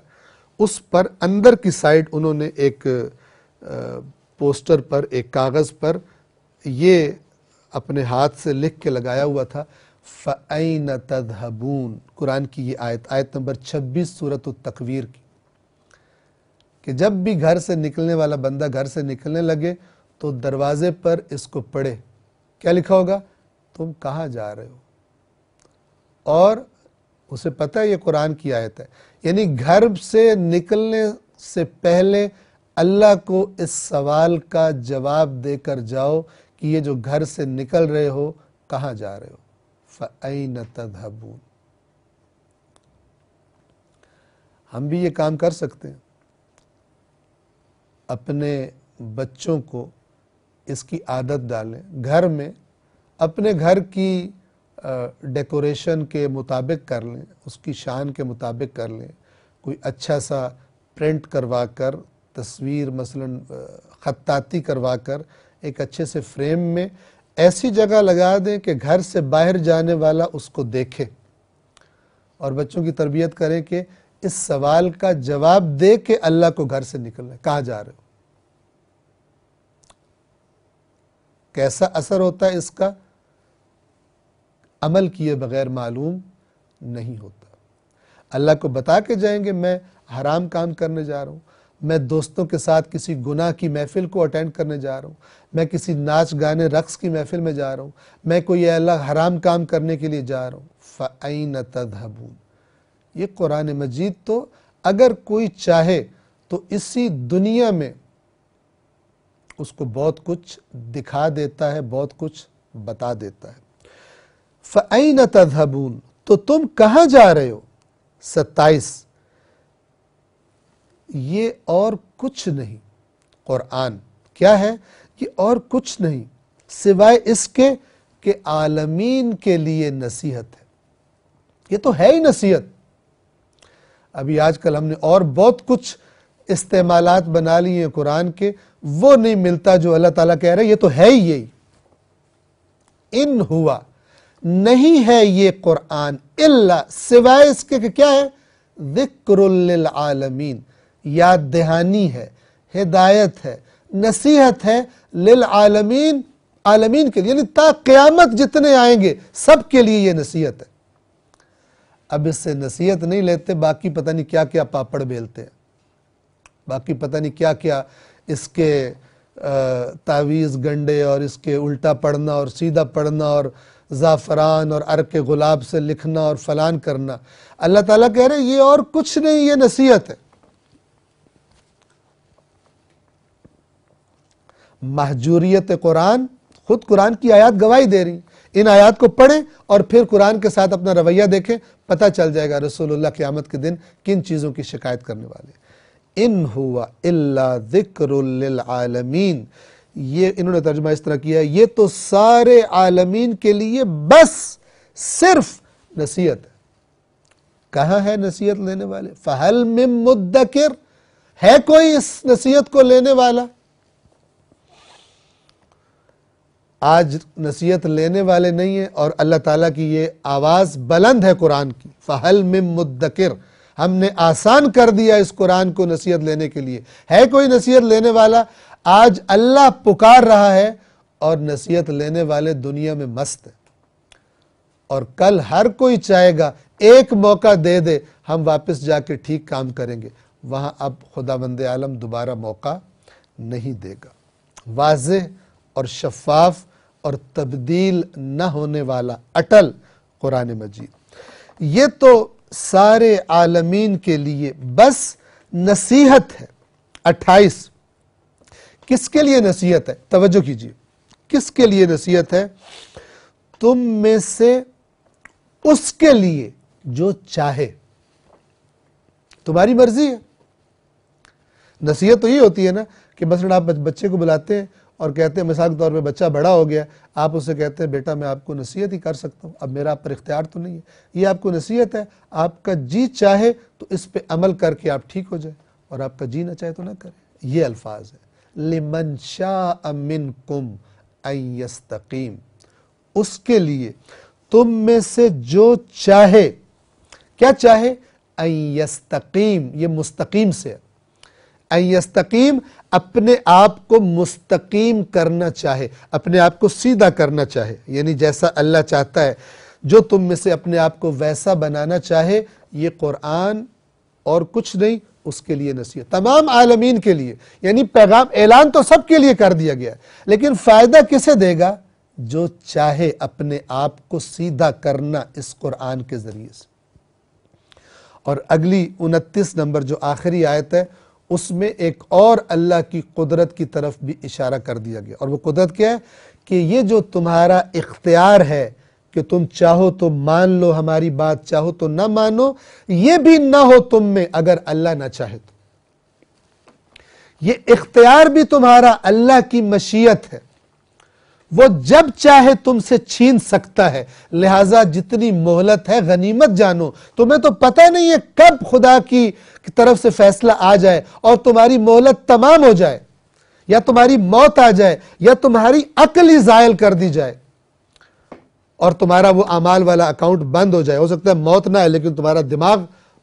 اس پر اندر کی سائڈ انہوں نے ایک پوسٹر پر، ایک کاغذ پر یہ اپنے ہاتھ سے لکھ کے لگایا ہوا تھا، فَأَيْنَ تَذْهَبُونَ، قرآن کی یہ آیت نمبر 26 سورۃ التکویر کی، کہ جب بھی گھر سے نکلنے والا بندہ گھر سے نکلنے لگے تو دروازے پر اس کو پڑھے، کیا لکھا ہوگا؟ تم کہاں جا رہے ہو؟ اور اسے پتہ ہے یہ قرآن کی آیت ہے، یعنی گھر سے نکلنے سے پہلے اللہ کو اس سوال کا جواب دے کر جاؤ کہ یہ جو گھر سے نکل رہے ہو کہاں جا رہے ہو؟ فَأَيْنَ تَذْهَبُونَ۔ ہم بھی یہ کام کر سکتے ہیں، اپنے بچوں کو اس کی عادت ڈالیں، گھر میں اپنے گھر کی ڈیکوریشن کے مطابق کر لیں، اس کی شان کے مطابق کر لیں، کوئی اچھا سا پرنٹ کروا کر، تصویر مثلا خطاطی کروا کر ایک اچھے سے فریم میں ایسی جگہ لگا دیں کہ گھر سے باہر جانے والا اس کو دیکھے، اور بچوں کی تربیت کریں کہ اس سوال کا جواب دے کے اللہ کو گھر سے نکلنا ہے، کہاں جا رہے ہو؟ کیسا اثر ہوتا ہے اس کا؟ عمل کیے بغیر معلوم نہیں ہوتا۔ اللہ کو بتا کے جائیں گے میں حرام کام کرنے جا رہا ہوں، میں دوستوں کے ساتھ کسی گناہ کی محفل کو اٹینڈ کرنے جا رہا ہوں، میں کسی ناچ گانے رقص کی محفل میں جا رہا ہوں، میں کوئی اللہ حرام کام کرنے کے لیے جا رہا ہوں۔ فَأَيْنَ تَذْهَبُونَ، یہ قرآن مجید تو اگر کوئی چاہے تو اسی دنیا میں اس کو بہت کچھ دکھا دیتا ہے، بہت کچھ بتا دیتا ہے۔ فَأَيْنَ تَذْهَبُونَ، تو تم کہاں جا رہے ہو؟ 27، یہ اور کچھ نہیں، قرآن کیا ہے؟ یہ اور کچھ نہیں سوائے اس کے کہ عالمین کے لیے نصیحت ہے۔ یہ تو ہے ہی نصیحت۔ ابھی آج کل ہم نے اور بہت کچھ استعمالات بنا لی ہیں قرآن کے، وہ نہیں ملتا جو اللہ تعالیٰ کہہ رہے ہیں، یہ تو ہے ہی یہی۔ ان ہوا، نہیں ہے یہ قرآن، الا، سوائے اس کے کہ کیا ہے؟ ذکر للعالمین، یاد دہانی ہے، ہدایت ہے، نصیحت ہے، للعالمین، عالمین کے لیے، یعنی تا قیامت جتنے آئیں گے سب کے لیے یہ نصیحت ہے۔ اب اس سے نصیحت نہیں لیتے، باقی پتہ نہیں کیا کیا پاپڑ بیلتے ہیں، باقی پتہ نہیں کیا کیا اس کے تعویذ گنڈے اور اس کے الٹا پڑھنا اور سیدھا پڑھنا اور زعفران اور عرق گلاب سے لکھنا اور فلان کرنا۔ اللہ تعالیٰ کہہ رہے یہ اور کچھ نہیں، یہ نصیحت ہے۔ مہجوریت قرآن، خود قرآن کی آیات گواہی دے رہی، ان آیات کو پڑھیں اور پھر قرآن کے ساتھ اپنا رویہ دیکھیں، پتہ چل جائے گا رسول اللہ قیامت کے دن کن چیزوں کی شکایت کرنے والے۔ ان ہوا الا ذکر للعالمین، یہ انہوں نے ترجمہ اس طرح کیا ہے، یہ تو سارے عالمین کے لیے بس صرف نصیحت ہے۔ کہاں ہے نصیحت لینے والے؟ فہل من مدکر، ہے کوئی اس نصیحت کو لینے والا؟ آج نصیحت لینے والے نہیں ہیں، اور اللہ تعالیٰ کی یہ آواز بلند ہے قرآن کی، فہل من مدکر، ہم نے آسان کر دیا اس قرآن کو نصیحت لینے کے لیے، ہے کوئی نصیحت لینے والا؟ آج اللہ پکار رہا ہے اور نصیحت لینے والے دنیا میں مست ہیں، اور کل ہر کوئی چاہے گا ایک موقع دے دے ہم واپس جا کے ٹھیک کام کریں گے، وہاں اب خداوند عالم دوبارہ موقع نہیں دے گا۔ واضح اور شفاف اور تبدیل نہ ہونے والا اٹل قرآن مجید، یہ تو سارے عالمین کے لیے بس نصیحت ہے، 28 کس کے لیے نصیحت ہے؟ توجہ کیجیے، کس کے لیے نصیحت ہے؟ تم میں سے اس کے لیے جو چاہے، تمہاری مرضی ہے۔ نصیحت تو یہ ہوتی ہے نا کہ مثلا آپ بچے کو بلاتے ہیں اور کہتے ہیں، مثال کے طور پہ بچہ بڑا ہو گیا، آپ اسے کہتے ہیں بیٹا میں آپ کو نصیحت ہی کر سکتا ہوں، اب میرا آپ پر اختیار تو نہیں ہے، یہ آپ کو نصیحت ہے، آپ کا جی چاہے تو اس پہ عمل کر کے آپ ٹھیک ہو جائے، اور آپ کا جی نہ چاہے تو نہ کرے۔ یہ الفاظ ہے لمن شاء منکم ان یستقیم، اس کے لیے تم میں سے جو چاہے، کیا چاہے؟ ان یستقیم، یہ مستقیم سے ہے، ان یستقیم اپنے آپ کو مستقیم کرنا چاہے، اپنے آپ کو سیدھا کرنا چاہے، یعنی جیسا اللہ چاہتا ہے، جو تم میں سے اپنے آپ کو ویسا بنانا چاہے۔ یہ قرآن اور کچھ نہیں، اس کے لیے نصیحت، تمام عالمین کے لیے، یعنی پیغام اعلان تو سب کے لیے کر دیا گیا ہے، لیکن فائدہ کسے دے گا؟ جو چاہے اپنے آپ کو سیدھا کرنا اس قرآن کے ذریعے سے۔ اور اگلی 29 نمبر جو آخری آیت ہے، اس میں ایک اور اللہ کی قدرت کی طرف بھی اشارہ کر دیا گیا، اور وہ قدرت کیا ہے؟ کہ یہ جو تمہارا اختیار ہے کہ تم چاہو تو مان لو ہماری بات، چاہو تو نہ مانو، یہ بھی نہ ہو تم میں اگر اللہ نہ چاہے تو۔ یہ اختیار بھی تمہارا اللہ کی مشیت ہے، وہ جب چاہے تم سے چھین سکتا ہے، لہٰذا جتنی مہلت ہے غنیمت جانو، تمہیں تو پتہ نہیں ہے کب خدا کی طرف سے فیصلہ آ جائے اور تمہاری مہلت تمام ہو جائے، یا تمہاری موت آ جائے، یا تمہاری عقل ہی زائل کر دی جائے اور تمہارا وہ اعمال والا اکاؤنٹ بند ہو جائے۔ ہو سکتا ہے موت نہ ہے لیکن تمہارا دماغ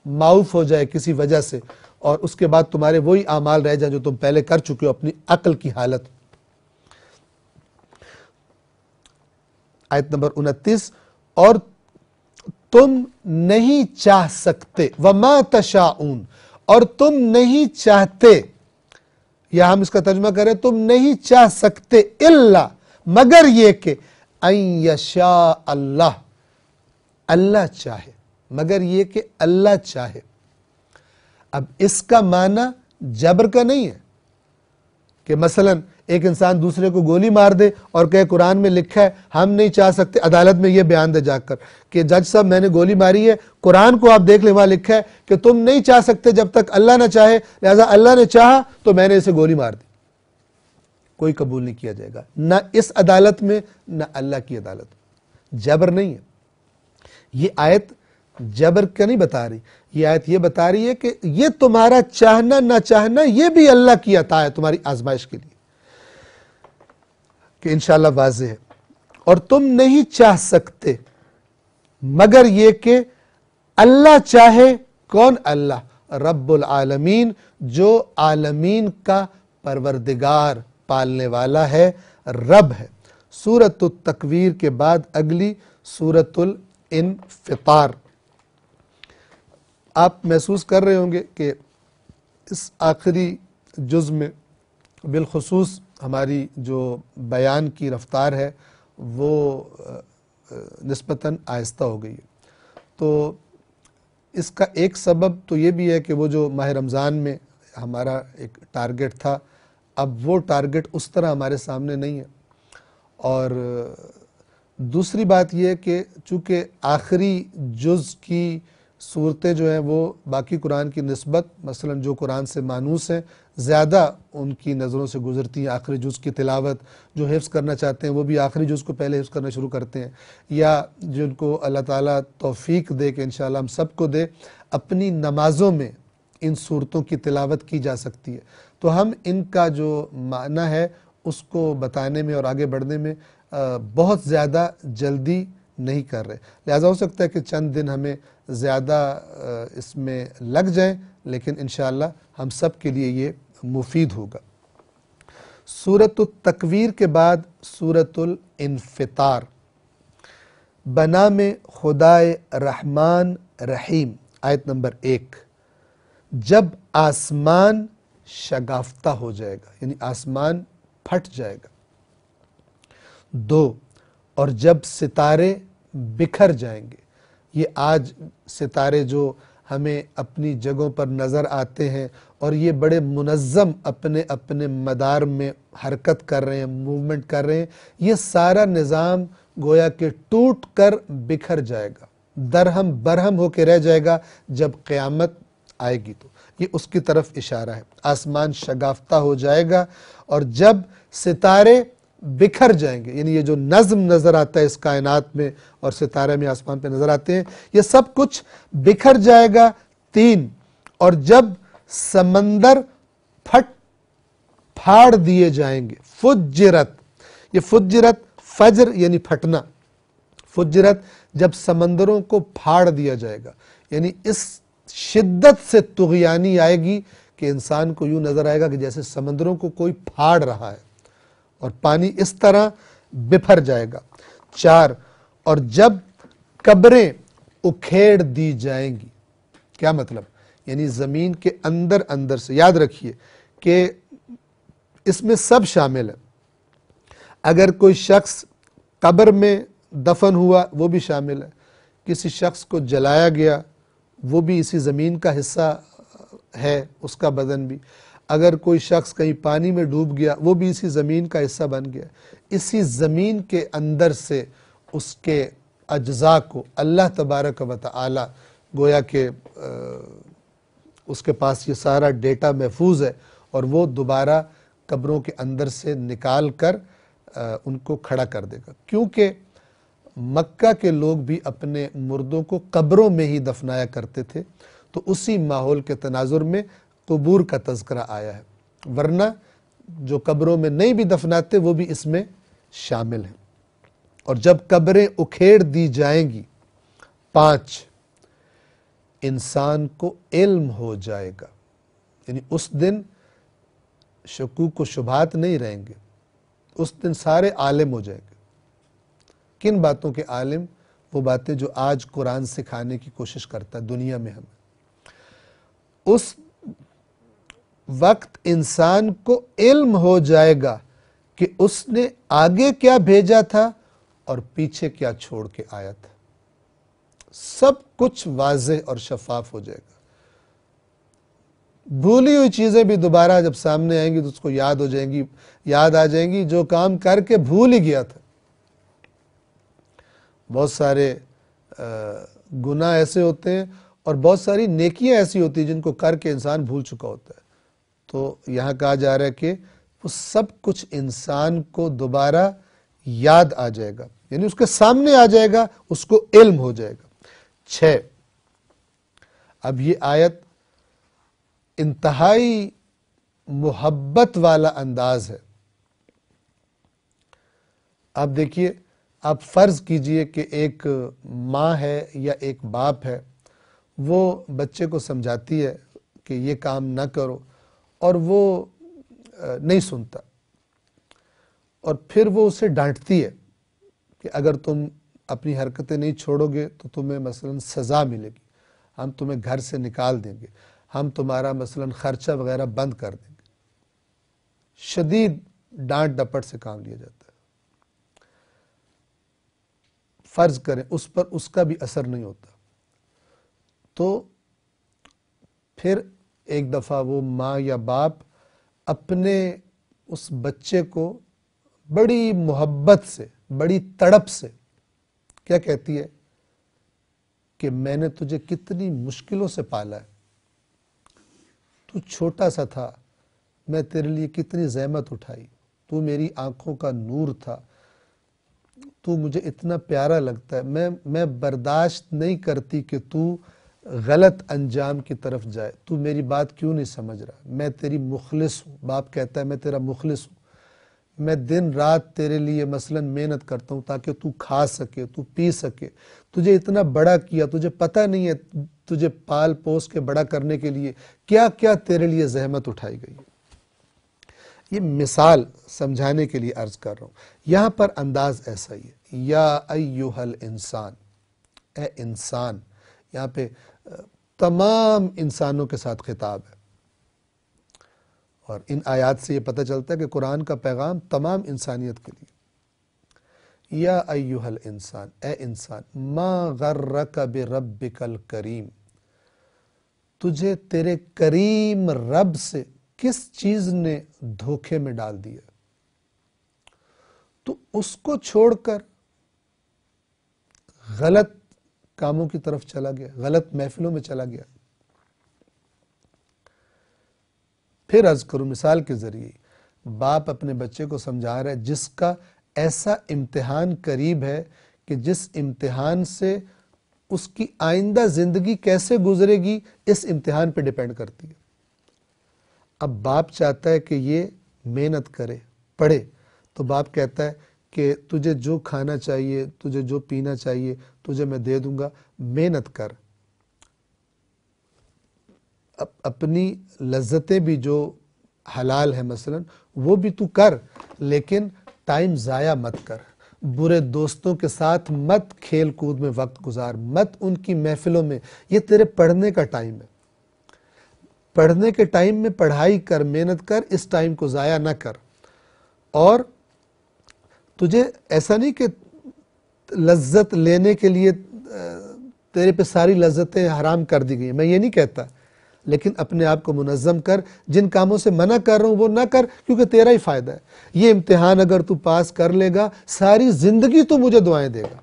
معاف ہو جائے کسی وجہ سے، اور اس کے بعد تمہارے وہی اعمال رہ جائیں جو تم پہلے کر چکے ہو اپنی عقل کی حالت۔ آیت نمبر 29، اور تم نہیں چاہ سکتے، وما تشاءون، اور تم نہیں چاہتے، یا ہم اس کا ترجمہ کریں تم نہیں چاہ سکتے، الا مگر یہ کہ ان یشاء اللہ، اللہ چاہے، مگر یہ کہ اللہ چاہے۔ اب اس کا معنی جبر کا نہیں ہے کہ مثلا ایک انسان دوسرے کو گولی مار دے اور کہے قرآن میں لکھا ہے ہم نہیں چاہ سکتے، عدالت میں یہ بیان دے جا کر کہ جج صاحب میں نے گولی ماری ہے، قرآن کو آپ دیکھ لیں وہاں لکھا ہے کہ تم نہیں چاہ سکتے جب تک اللہ نہ چاہے، لہذا اللہ نے چاہا تو میں نے اسے گولی مار دی۔ کوئی قبول نہیں کیا جائے گا، نہ اس عدالت میں نہ اللہ کی عدالت میں۔ جبر نہیں ہے یہ آیت، جبر کا نہیں بتا رہی، یہ آیت یہ بتا رہی ہے کہ یہ تمہارا چاہنا نہ چاہنا یہ بھی اللہ کی عطا ہے تمہاری آزمائش کے لیے، کہ انشاءاللہ واضح ہے۔ اور تم نہیں چاہ سکتے مگر یہ کہ اللہ چاہے، کون؟ اللہ رب العالمین، جو عالمین کا پروردگار، پالنے والا ہے، رب ہے۔ سورۃ التکویر کے بعد اگلی سورۃ الانفطار۔ آپ محسوس کر رہے ہوں گے کہ اس آخری جز میں بالخصوص ہماری جو بیان کی رفتار ہے وہ نسبتاً آہستہ ہو گئی ہے۔ تو اس کا ایک سبب تو یہ بھی ہے کہ وہ جو ماہ رمضان میں ہمارا ایک ٹارگٹ تھا، اب وہ ٹارگٹ اس طرح ہمارے سامنے نہیں ہے، اور دوسری بات یہ ہے کہ چونکہ آخری جز کی صورتیں جو ہیں وہ باقی قرآن کی نسبت، مثلا جو قرآن سے مانوس ہیں، زیادہ ان کی نظروں سے گزرتی ہیں۔ آخری جز کی تلاوت جو حفظ کرنا چاہتے ہیں وہ بھی آخری جز کو پہلے حفظ کرنا شروع کرتے ہیں، یا جن کو اللہ تعالیٰ توفیق دے کہ انشاءاللہ ہم سب کو دے، اپنی نمازوں میں ان صورتوں کی تلاوت کی جا سکتی ہے۔ تو ہم ان کا جو معنی ہے اس کو بتانے میں اور آگے بڑھنے میں بہت زیادہ جلدی نہیں کر رہے، لہذا ہو سکتا ہے کہ چند دن ہمیں زیادہ اس میں لگ جائیں، لیکن انشاءاللہ ہم سب کے لیے یہ مفید ہوگا۔ سورۃ التکویر کے بعد سورۃ الانفطار۔ بنام خدائے رحمان رحیم، آیت نمبر 1۔ جب آسمان شگافتہ ہو جائے گا، یعنی آسمان پھٹ جائے گا۔ 2، اور جب ستارے بکھر جائیں گے۔ یہ آج ستارے جو ہمیں اپنی جگہوں پر نظر آتے ہیں اور یہ بڑے منظم اپنے اپنے مدار میں حرکت کر رہے ہیں، موومنٹ کر رہے ہیں، یہ سارا نظام گویا کہ ٹوٹ کر بکھر جائے گا، درہم برہم ہو کے رہ جائے گا جب قیامت آئے گی۔ تو یہ اس کی طرف اشارہ ہے، آسمان شگافتہ ہو جائے گا، اور جب ستارے بکھر جائیں گے، یعنی یہ جو نظم نظر آتا ہے اس کائنات میں اور ستارے میں آسمان پہ نظر آتے ہیں، یہ سب کچھ بکھر جائے گا۔ 3، اور جب سمندر پھاڑ دیے جائیں گے، فجرت، یہ فجرت فجر یعنی پھٹنا، فجرت جب سمندروں کو پھاڑ دیا جائے گا، یعنی اس شدت سے طغیانی آئے گی کہ انسان کو یوں نظر آئے گا کہ جیسے سمندروں کو کوئی پھاڑ رہا ہے، اور پانی اس طرح بپھر جائے گا۔ 4، اور جب قبریں اکھیڑ دی جائیں گی، کیا مطلب؟ یعنی زمین کے اندر سے، یاد رکھیے کہ اس میں سب شامل ہے، اگر کوئی شخص قبر میں دفن ہوا وہ بھی شامل ہے، کسی شخص کو جلایا گیا وہ بھی اسی زمین کا حصہ ہے، اس کا بدن بھی، اگر کوئی شخص کہیں پانی میں ڈوب گیا وہ بھی اسی زمین کا حصہ بن گیا۔ اسی زمین کے اندر سے اس کے اجزاء کو اللہ تبارک و تعالی گویا کہ اس کے پاس یہ سارا ڈیٹا محفوظ ہے، اور وہ دوبارہ قبروں کے اندر سے نکال کر ان کو کھڑا کر دے گا، کیونکہ مکہ کے لوگ بھی اپنے مردوں کو قبروں میں ہی دفنایا کرتے تھے، تو اسی ماحول کے تناظر میں قبور کا تذکرہ آیا ہے، ورنہ جو قبروں میں نہیں بھی دفناتے وہ بھی اس میں شامل ہیں۔ اور جب قبریں اکھیڑ دی جائیں گی، 5، انسان کو علم ہو جائے گا، یعنی اس دن شکوک و شبہات نہیں رہیں گے، اس دن سارے عالم ہو جائیں گے۔ کن باتوں کے عالم؟ وہ باتیں جو آج قرآن سکھانے کی کوشش کرتا ہے دنیا میں ہمیں۔ اس وقت انسان کو علم ہو جائے گا کہ اس نے آگے کیا بھیجا تھا اور پیچھے کیا چھوڑ کے آیا تھا، سب کچھ واضح اور شفاف ہو جائے گا۔ بھولی ہوئی چیزیں بھی دوبارہ جب سامنے آئیں گی تو اس کو یاد ہو جائیں گی، یاد آ جائیں گی جو کام کر کے بھول ہی گیا تھا۔ بہت سارے گناہ ایسے ہوتے ہیں اور بہت ساری نیکیاں ایسی ہوتی ہیں جن کو کر کے انسان بھول چکا ہوتا ہے، تو یہاں کہا جا رہا ہے کہ وہ سب کچھ انسان کو دوبارہ یاد آ جائے گا، یعنی اس کے سامنے آ جائے گا، اس کو علم ہو جائے گا۔ 6، اب یہ آیت انتہائی محبت والا انداز ہے۔ آپ دیکھیے، آپ فرض کیجئے کہ ایک ماں ہے یا ایک باپ ہے، وہ بچے کو سمجھاتی ہے کہ یہ کام نہ کرو، اور وہ نہیں سنتا، اور پھر وہ اسے ڈانٹتی ہے کہ اگر تم اپنی حرکتیں نہیں چھوڑو گے تو تمہیں مثلاً سزا ملے گی، ہم تمہیں گھر سے نکال دیں گے، ہم تمہارا مثلاً خرچہ وغیرہ بند کر دیں گے۔ شدید ڈانٹ ڈپٹ سے کام لیا جاتا ہے۔ فرض کریں اس پر اس کا بھی اثر نہیں ہوتا، تو پھر ایک دفعہ وہ ماں یا باپ اپنے اس بچے کو بڑی محبت سے، بڑی تڑپ سے کیا کہتی ہے کہ میں نے تجھے کتنی مشکلوں سے پالا ہے، تو چھوٹا سا تھا، میں تیرے لیے کتنی زحمت اٹھائی، تو میری آنکھوں کا نور تھا، تو مجھے اتنا پیارا لگتا ہے، میں برداشت نہیں کرتی کہ تو غلط انجام کی طرف جائے، تو میری بات کیوں نہیں سمجھ رہا، میں تیری مخلص ہوں، باپ کہتا ہے میں تیرا مخلص ہوں، میں دن رات تیرے لیے مثلا محنت کرتا ہوں تاکہ تو کھا سکے، تو پی سکے، تجھے اتنا بڑا کیا، تجھے پتہ نہیں ہے تجھے پال پوس کے بڑا کرنے کے لیے کیا کیا تیرے لیے زحمت اٹھائی گئی ہے۔ یہ مثال سمجھانے کے لیے عرض کر رہا ہوں، یہاں پر انداز ایسا ہی ہے، یا ایہا الانسان، اے انسان، یہاں پہ تمام انسانوں کے ساتھ خطاب ہے، اور ان آیات سے یہ پتہ چلتا ہے کہ قرآن کا پیغام تمام انسانیت کے لیے۔ یا ایہا الانسان، اے انسان، ما غرک بربک الکریم، تجھے تیرے کریم رب سے کس چیز نے دھوکے میں ڈال دیا، تو اس کو چھوڑ کر غلط کاموں کی طرف چلا گیا، غلط محفلوں میں چلا گیا۔ پھر عرض کروں مثال کے ذریعے، باپ اپنے بچے کو سمجھا رہا ہے جس کا ایسا امتحان قریب ہے کہ جس امتحان سے اس کی آئندہ زندگی کیسے گزرے گی اس امتحان پہ ڈیپینڈ کرتی ہے۔ اب باپ چاہتا ہے کہ یہ محنت کرے، پڑھے، تو باپ کہتا ہے کہ تجھے جو کھانا چاہیے، تجھے جو پینا چاہیے، تجھے میں دے دوں گا، محنت کر، اپنی لذتیں بھی جو حلال ہے مثلا وہ بھی تو کر، لیکن ٹائم ضائع مت کر، برے دوستوں کے ساتھ مت کھیل کود میں وقت گزار، مت ان کی محفلوں میں، یہ تیرے پڑھنے کا ٹائم ہے، پڑھنے کے ٹائم میں پڑھائی کر، محنت کر، اس ٹائم کو ضائع نہ کر۔ اور تجھے ایسا نہیں کہ لذت لینے کے لیے تیرے پہ ساری لذتیں حرام کر دی گئی ہیں، میں یہ نہیں کہتا، لیکن اپنے آپ کو منظم کر، جن کاموں سے منع کر رہا ہوں وہ نہ کر، کیونکہ تیرا ہی فائدہ ہے۔ یہ امتحان اگر تو پاس کر لے گا ساری زندگی تو مجھے دعائیں دے گا۔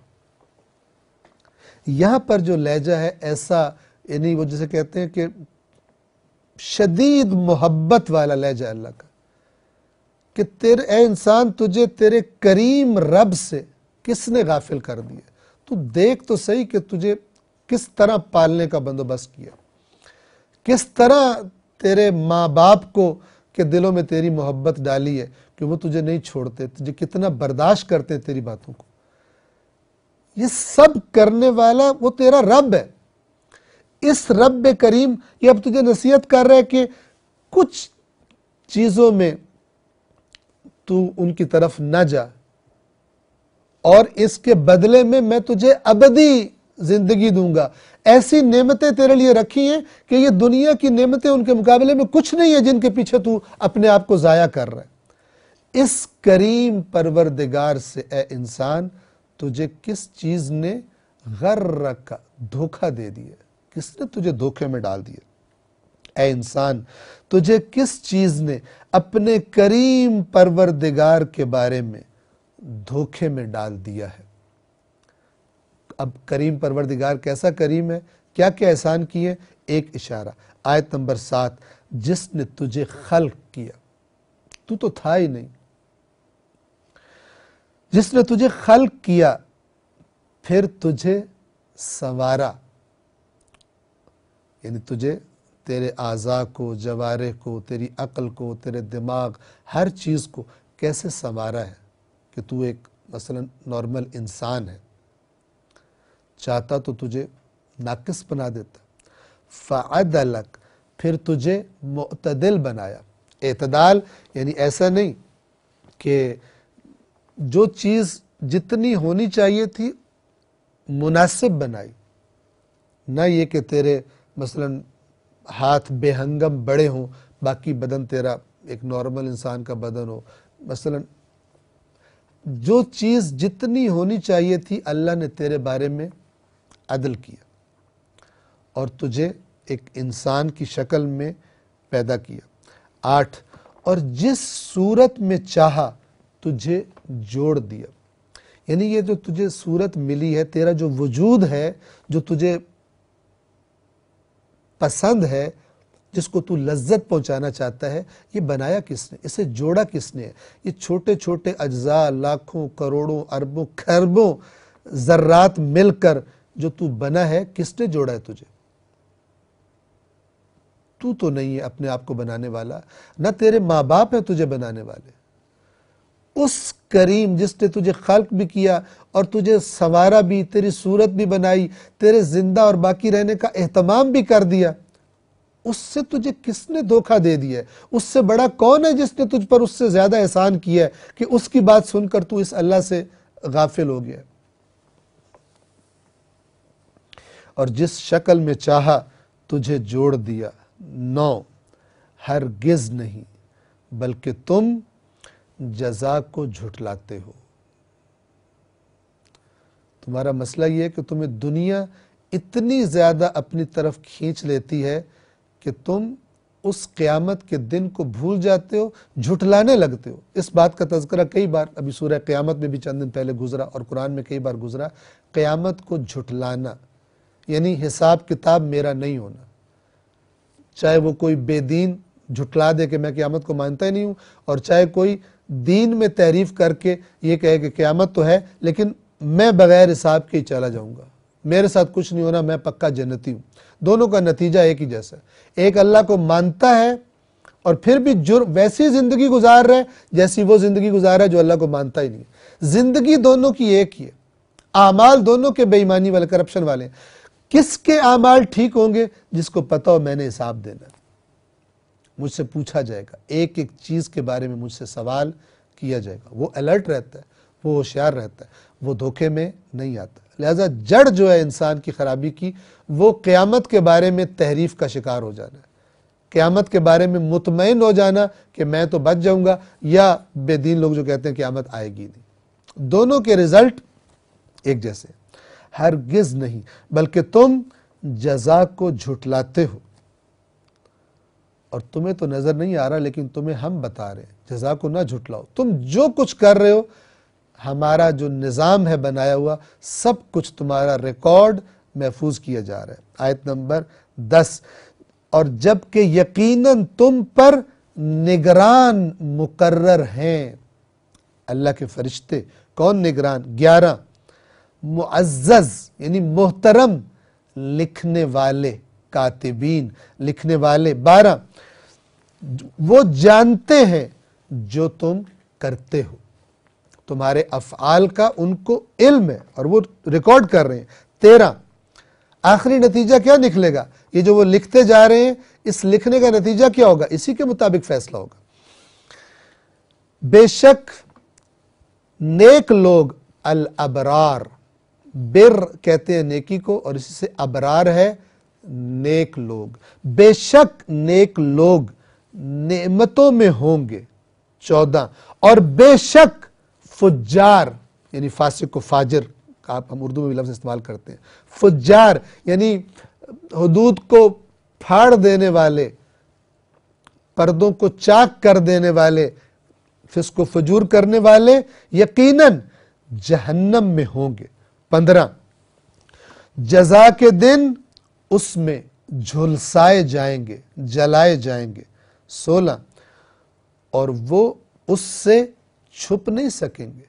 یہاں پر جو لہجہ ہے ایسا، یعنی وہ جسے کہتے ہیں کہ شدید محبت والا لہجہ اللہ کا، کہ تیرے اے انسان تجھے تیرے کریم رب سے کس نے غافل کر دیا، تو دیکھ تو صحیح کہ تجھے کس طرح پالنے کا بندوبست کیا، کس طرح تیرے ماں باپ کو کے دلوں میں تیری محبت ڈالی ہے کہ وہ تجھے نہیں چھوڑتے، تجھے کتنا برداشت کرتے تیری باتوں کو۔ یہ سب کرنے والا وہ تیرا رب ہے۔ اس رب کریم یہ اب تجھے نصیحت کر رہا ہے کہ کچھ چیزوں میں تو ان کی طرف نہ جا، اور اس کے بدلے میں میں تجھے ابدی زندگی دوں گا۔ ایسی نعمتیں تیرے لیے رکھی ہیں کہ یہ دنیا کی نعمتیں ان کے مقابلے میں کچھ نہیں ہے جن کے پیچھے تو اپنے آپ کو ضائع کر رہا ہے۔ اس کریم پروردگار سے اے انسان تجھے کس چیز نے غرک دھوکہ دے دیا، کس نے تجھے دھوکے میں ڈال دیا؟ اے انسان تجھے کس چیز نے اپنے کریم پروردگار کے بارے میں دھوکے میں ڈال دیا ہے؟ اب کریم پروردگار کیسا کریم ہے، کیا کیا احسان کیے؟ ایک اشارہ، آیت نمبر 7، جس نے تجھے خلق کیا، تو تھا ہی نہیں، جس نے تجھے خلق کیا، پھر تجھے سنوارا، یعنی تجھے تیرے اعضاء کو، جوارح کو، تیری عقل کو، تیرے دماغ، ہر چیز کو کیسے سنوارا ہے کہ تو ایک مثلا نارمل انسان ہے۔ چاہتا تو تجھے ناقص بنا دیتا۔ فعدلک، پھر تجھے معتدل بنایا۔ اعتدال یعنی ایسا نہیں کہ جو چیز جتنی ہونی چاہیے تھی مناسب بنائی، نہ یہ کہ تیرے مثلا ہاتھ بے ہنگم بڑے ہوں، باقی بدن تیرا ایک نارمل انسان کا بدن ہو، مثلا جو چیز جتنی ہونی چاہیے تھی اللہ نے تیرے بارے میں عدل کیا اور تجھے ایک انسان کی شکل میں پیدا کیا۔ 8، اور جس صورت میں چاہا تجھے جوڑ دیا، یعنی یہ جو تجھے صورت ملی ہے، تیرا جو وجود ہے، جو تجھے پسند ہے، جس کو تو لذت پہنچانا چاہتا ہے، یہ بنایا کس نے؟ اسے جوڑا کس نے؟ یہ چھوٹے چھوٹے اجزاء، لاکھوں، کروڑوں، اربوں، کھربوں ذرات مل کر جو تو بنا ہے، کس نے جوڑا ہے تجھے؟ تو نہیں ہے اپنے آپ کو بنانے والا، نہ تیرے ماں باپ ہیں تجھے بنانے والے۔ اس کریم جس نے تجھے خلق بھی کیا اور تجھے سنوارا بھی، تیری صورت بھی بنائی، تیرے زندہ اور باقی رہنے کا اہتمام بھی کر دیا، اس سے تجھے کس نے دھوکہ دے دیا ہے؟ اس سے بڑا کون ہے جس نے تجھ پر اس سے زیادہ احسان کیا ہے کہ اس کی بات سن کر تو اس اللہ سے غافل ہو گیا؟ اور جس شکل میں چاہا تجھے جوڑ دیا۔ 9، ہرگز نہیں بلکہ تم جزا کو جھٹلاتے ہو۔ تمہارا مسئلہ یہ ہے کہ تمہیں دنیا اتنی زیادہ اپنی طرف کھینچ لیتی ہے کہ تم اس قیامت کے دن کو بھول جاتے ہو، جھٹلانے لگتے ہو۔ اس بات کا تذکرہ کئی بار ابھی سورہ قیامت میں بھی چند دن پہلے گزرا اور قرآن میں کئی بار گزرا۔ قیامت کو جھٹلانا یعنی حساب کتاب میرا نہیں ہونا، چاہے وہ کوئی بے دین جھٹلا دے کہ میں قیامت کو مانتا ہی نہیں ہوں، اور چاہے کوئی دین میں تحریف کر کے یہ کہے کہ قیامت تو ہے لیکن میں بغیر حساب کے ہی چلا جاؤں گا، میرے ساتھ کچھ نہیں ہونا، میں پکا جنتی ہوں۔ دونوں کا نتیجہ ایک ہی جیسا ہے۔ ایک اللہ کو مانتا ہے اور پھر بھی ویسی زندگی گزار رہا ہے جیسی وہ زندگی گزار رہا ہے جو اللہ کو مانتا ہی نہیں ہے۔ زندگی دونوں کی ایک ہی ہے، اعمال دونوں کے بے ایمانی والے، کرپشن والے ہیں۔ کس کے اعمال ٹھیک ہوں گے؟ جس کو پتہ ہو میں نے حساب دینا ہے، مجھ سے پوچھا جائے گا، ایک ایک چیز کے بارے میں مجھ سے سوال کیا جائے گا۔ وہ الرٹ رہتا ہے، وہ ہوشیار رہتا ہے، وہ دھوکے میں نہیں آتا۔ لہٰذا جڑ جو ہے انسان کی خرابی کی، وہ قیامت کے بارے میں تحریف کا شکار ہو جانا ہے، قیامت کے بارے میں مطمئن ہو جانا کہ میں تو بچ جاؤں گا، یا بے دین لوگ جو کہتے ہیں قیامت آئے گی نہیں۔ دونوں کے رزلٹ ایک جیسے ہیں، ہرگز نہیں، بلکہ تم جزا کو جھٹلاتے ہو، اور تمہیں تو نظر نہیں آ رہا لیکن تمہیں ہم بتا رہے ہیں، جزا کو نہ جھٹلاؤ۔ تم جو کچھ کر رہے ہو، ہمارا جو نظام ہے بنایا ہوا، سب کچھ تمہارا ریکارڈ محفوظ کیا جا رہا ہے۔ آیت نمبر 10، اور جبکہ یقیناً تم پر نگران مقرر ہیں، اللہ کے فرشتے۔ کون نگران؟ 11، معزز یعنی محترم لکھنے والے، کاتبین لکھنے والے۔ 12، وہ جانتے ہیں جو تم کرتے ہو، تمہارے افعال کا ان کو علم ہے اور وہ ریکارڈ کر رہے ہیں۔ 13، آخری نتیجہ کیا نکلے گا؟ یہ جو وہ لکھتے جا رہے ہیں، اس لکھنے کا نتیجہ کیا ہوگا؟ اسی کے مطابق فیصلہ ہوگا۔ بے شک نیک لوگ، الابرار، بر کہتے ہیں نیکی کو، اور اسی سے ابرار ہے نیک لوگ۔ بے شک نیک لوگ نعمتوں میں ہوں گے۔ 14، اور بے شک فجار یعنی فاسق و فاجر کا ہم اردو میں بھی لفظ استعمال کرتے ہیں، فجار یعنی حدود کو پھاڑ دینے والے، پردوں کو چاک کر دینے والے، فسق و فجور کرنے والے، یقیناً جہنم میں ہوں گے۔ 15، جزا کے دن اس میں جھلسائے جائیں گے، جلائے جائیں گے۔ 16، اور وہ اس سے چھپ نہیں سکیں گے،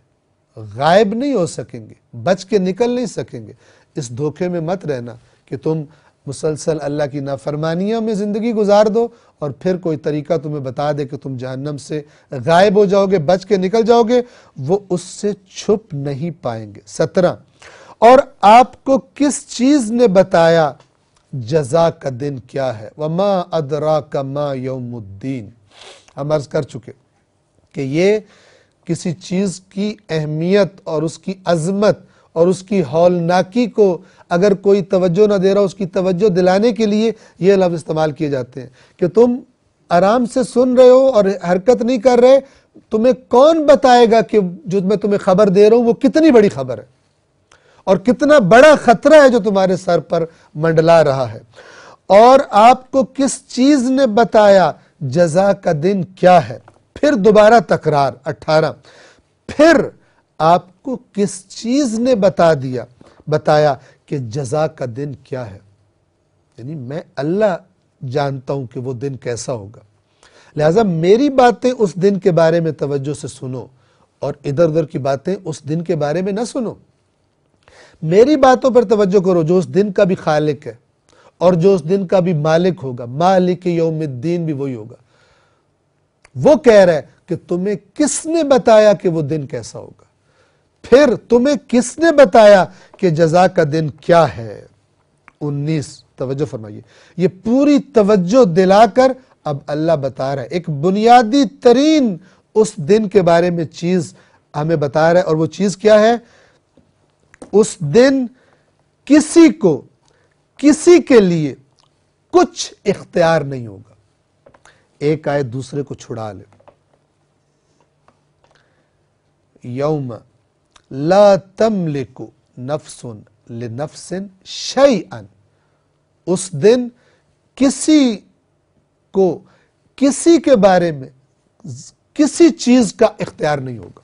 غائب نہیں ہو سکیں گے، بچ کے نکل نہیں سکیں گے۔ اس دھوکے میں مت رہنا کہ تم مسلسل اللہ کی نافرمانیوں میں زندگی گزار دو اور پھر کوئی طریقہ تمہیں بتا دے کہ تم جہنم سے غائب ہو جاؤ گے، بچ کے نکل جاؤ گے، وہ اس سے چھپ نہیں پائیں گے۔ 17، اور آپ کو کس چیز نے بتایا جزا کا دن کیا ہے؟ وَمَا أَدْرَاكَ مَا يَوْمُ الدِّينِ۔ ہم عرض کر چکے کہ یہ کسی چیز کی اہمیت اور اس کی عظمت اور اس کی ہولناکی کو اگر کوئی توجہ نہ دے رہا، اس کی توجہ دلانے کے لیے یہ لفظ استعمال کیے جاتے ہیں کہ تم آرام سے سن رہے ہو اور حرکت نہیں کر رہے، تمہیں کون بتائے گا کہ جو میں تمہیں خبر دے رہا ہوں وہ کتنی بڑی خبر ہے اور کتنا بڑا خطرہ ہے جو تمہارے سر پر منڈلا رہا ہے۔ اور آپ کو کس چیز نے بتایا جزا کا دن کیا ہے؟ پھر دوبارہ تکرار۔ 18، پھر آپ کو کس چیز نے بتایا کہ جزا کا دن کیا ہے؟ یعنی میں اللہ جانتا ہوں کہ وہ دن کیسا ہوگا، لہٰذا میری باتیں اس دن کے بارے میں توجہ سے سنو اور ادھر ادھر کی باتیں اس دن کے بارے میں نہ سنو۔ میری باتوں پر توجہ کرو جو اس دن کا بھی خالق ہے اور جو اس دن کا بھی مالک ہوگا، مالک یوم الدین بھی وہی ہوگا۔ وہ کہہ رہا ہے کہ تمہیں کس نے بتایا کہ وہ دن کیسا ہوگا؟ پھر تمہیں کس نے بتایا کہ جزا کا دن کیا ہے؟ 19، توجہ فرمائیے، یہ پوری توجہ دلا کر اب اللہ بتا رہا ہے ایک بنیادی ترین اس دن کے بارے میں چیز ہمیں بتا رہا ہے، اور وہ چیز کیا ہے؟ اس دن کسی کے لیے کچھ اختیار نہیں ہوگا۔ ایک آیت دوسرے کو چھڑا لے، یوم لا تملک نفس لنفس شیئا، اس دن کسی کو کسی کے بارے میں کسی چیز کا اختیار نہیں ہوگا۔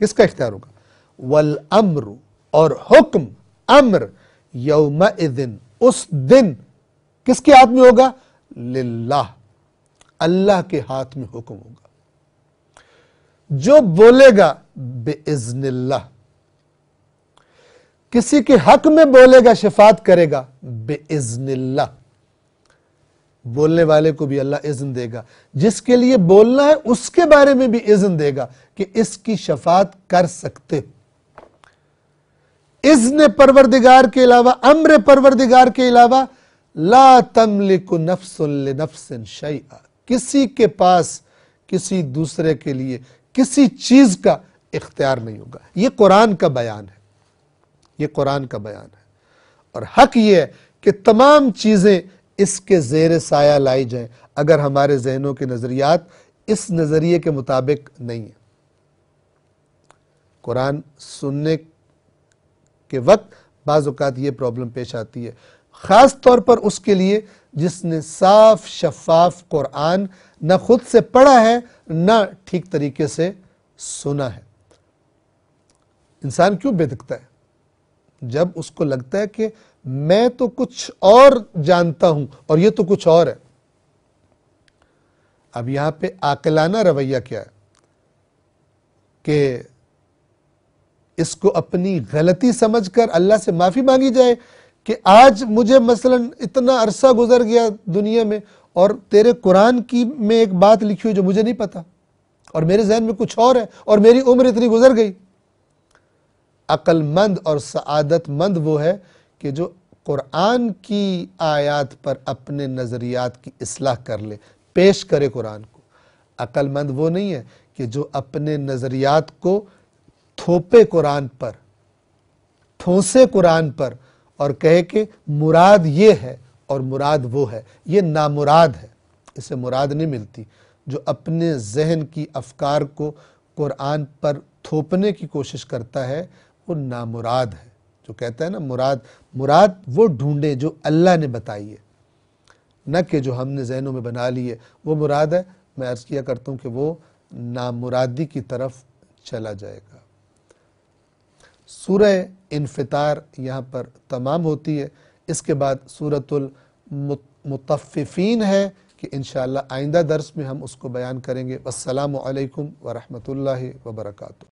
کس کا اختیار ہوگا؟ والامر، اور حکم، امر، یومئذ، اس دن کس کے ہاتھ میں ہوگا؟ للہ، اللہ کے ہاتھ میں حکم ہوگا۔ جو بولے گا باذن اللہ، کسی کے حق میں بولے گا، شفاعت کرے گا باذن اللہ، بولنے والے کو بھی اللہ اذن دے گا، جس کے لیے بولنا ہے اس کے بارے میں بھی اذن دے گا کہ اس کی شفاعت کر سکتے۔ اذن پروردگار کے علاوہ، امر پروردگار کے علاوہ لا تملک نفس لنفس شیئا، کسی کے پاس کسی دوسرے کے لیے کسی چیز کا اختیار نہیں ہوگا۔ یہ قرآن کا بیان ہے، یہ قرآن کا بیان ہے، اور حق یہ ہے کہ تمام چیزیں اس کے زیر سایہ لائی جائیں اگر ہمارے ذہنوں کے نظریات اس نظریے کے مطابق نہیں ہیں۔ قرآن سننے کے وقت بعض اوقات یہ پرابلم پیش آتی ہے، خاص طور پر اس کے لیے جس نے صاف شفاف قرآن نہ خود سے پڑھا ہے نہ ٹھیک طریقے سے سنا ہے۔ انسان کیوں بہتکتا ہے؟ جب اس کو لگتا ہے کہ میں تو کچھ اور جانتا ہوں اور یہ تو کچھ اور ہے۔ اب یہاں پہ عاقلانہ رویہ کیا ہے کہ اس کو اپنی غلطی سمجھ کر اللہ سے معافی مانگی جائے کہ آج مجھے مثلا اتنا عرصہ گزر گیا دنیا میں اور تیرے قرآن کی میں ایک بات لکھی ہوئی جو مجھے نہیں پتا، اور میرے ذہن میں کچھ اور ہے، اور میری عمر اتنی گزر گئی۔ عقل مند اور سعادت مند وہ ہے کہ جو قرآن کی آیات پر اپنے نظریات کی اصلاح کر لے، پیش کرے قرآن کو۔ عقل مند وہ نہیں ہے کہ جو اپنے نظریات کو تھوپے قرآن پر، ٹھونسے قرآن پر، اور کہے کہ مراد یہ ہے اور مراد وہ ہے۔ یہ نامراد ہے، اسے مراد نہیں ملتی۔ جو اپنے ذہن کی افکار کو قرآن پر تھوپنے کی کوشش کرتا ہے وہ نامراد ہے۔ جو کہتا ہے نا مراد وہ ڈھونڈے جو اللہ نے بتائی ہے، نہ کہ جو ہم نے ذہنوں میں بنا لی ہے وہ مراد ہے۔ میں عرض کیا کرتا ہوں کہ وہ نامرادی کی طرف چلا جائے گا۔ سورہ انفطار یہاں پر تمام ہوتی ہے، اس کے بعد سورۃ المطففین ہے کہ انشاءاللہ آئندہ درس میں ہم اس کو بیان کریں گے۔ السلام علیکم ورحمۃ اللہ وبرکاتہ۔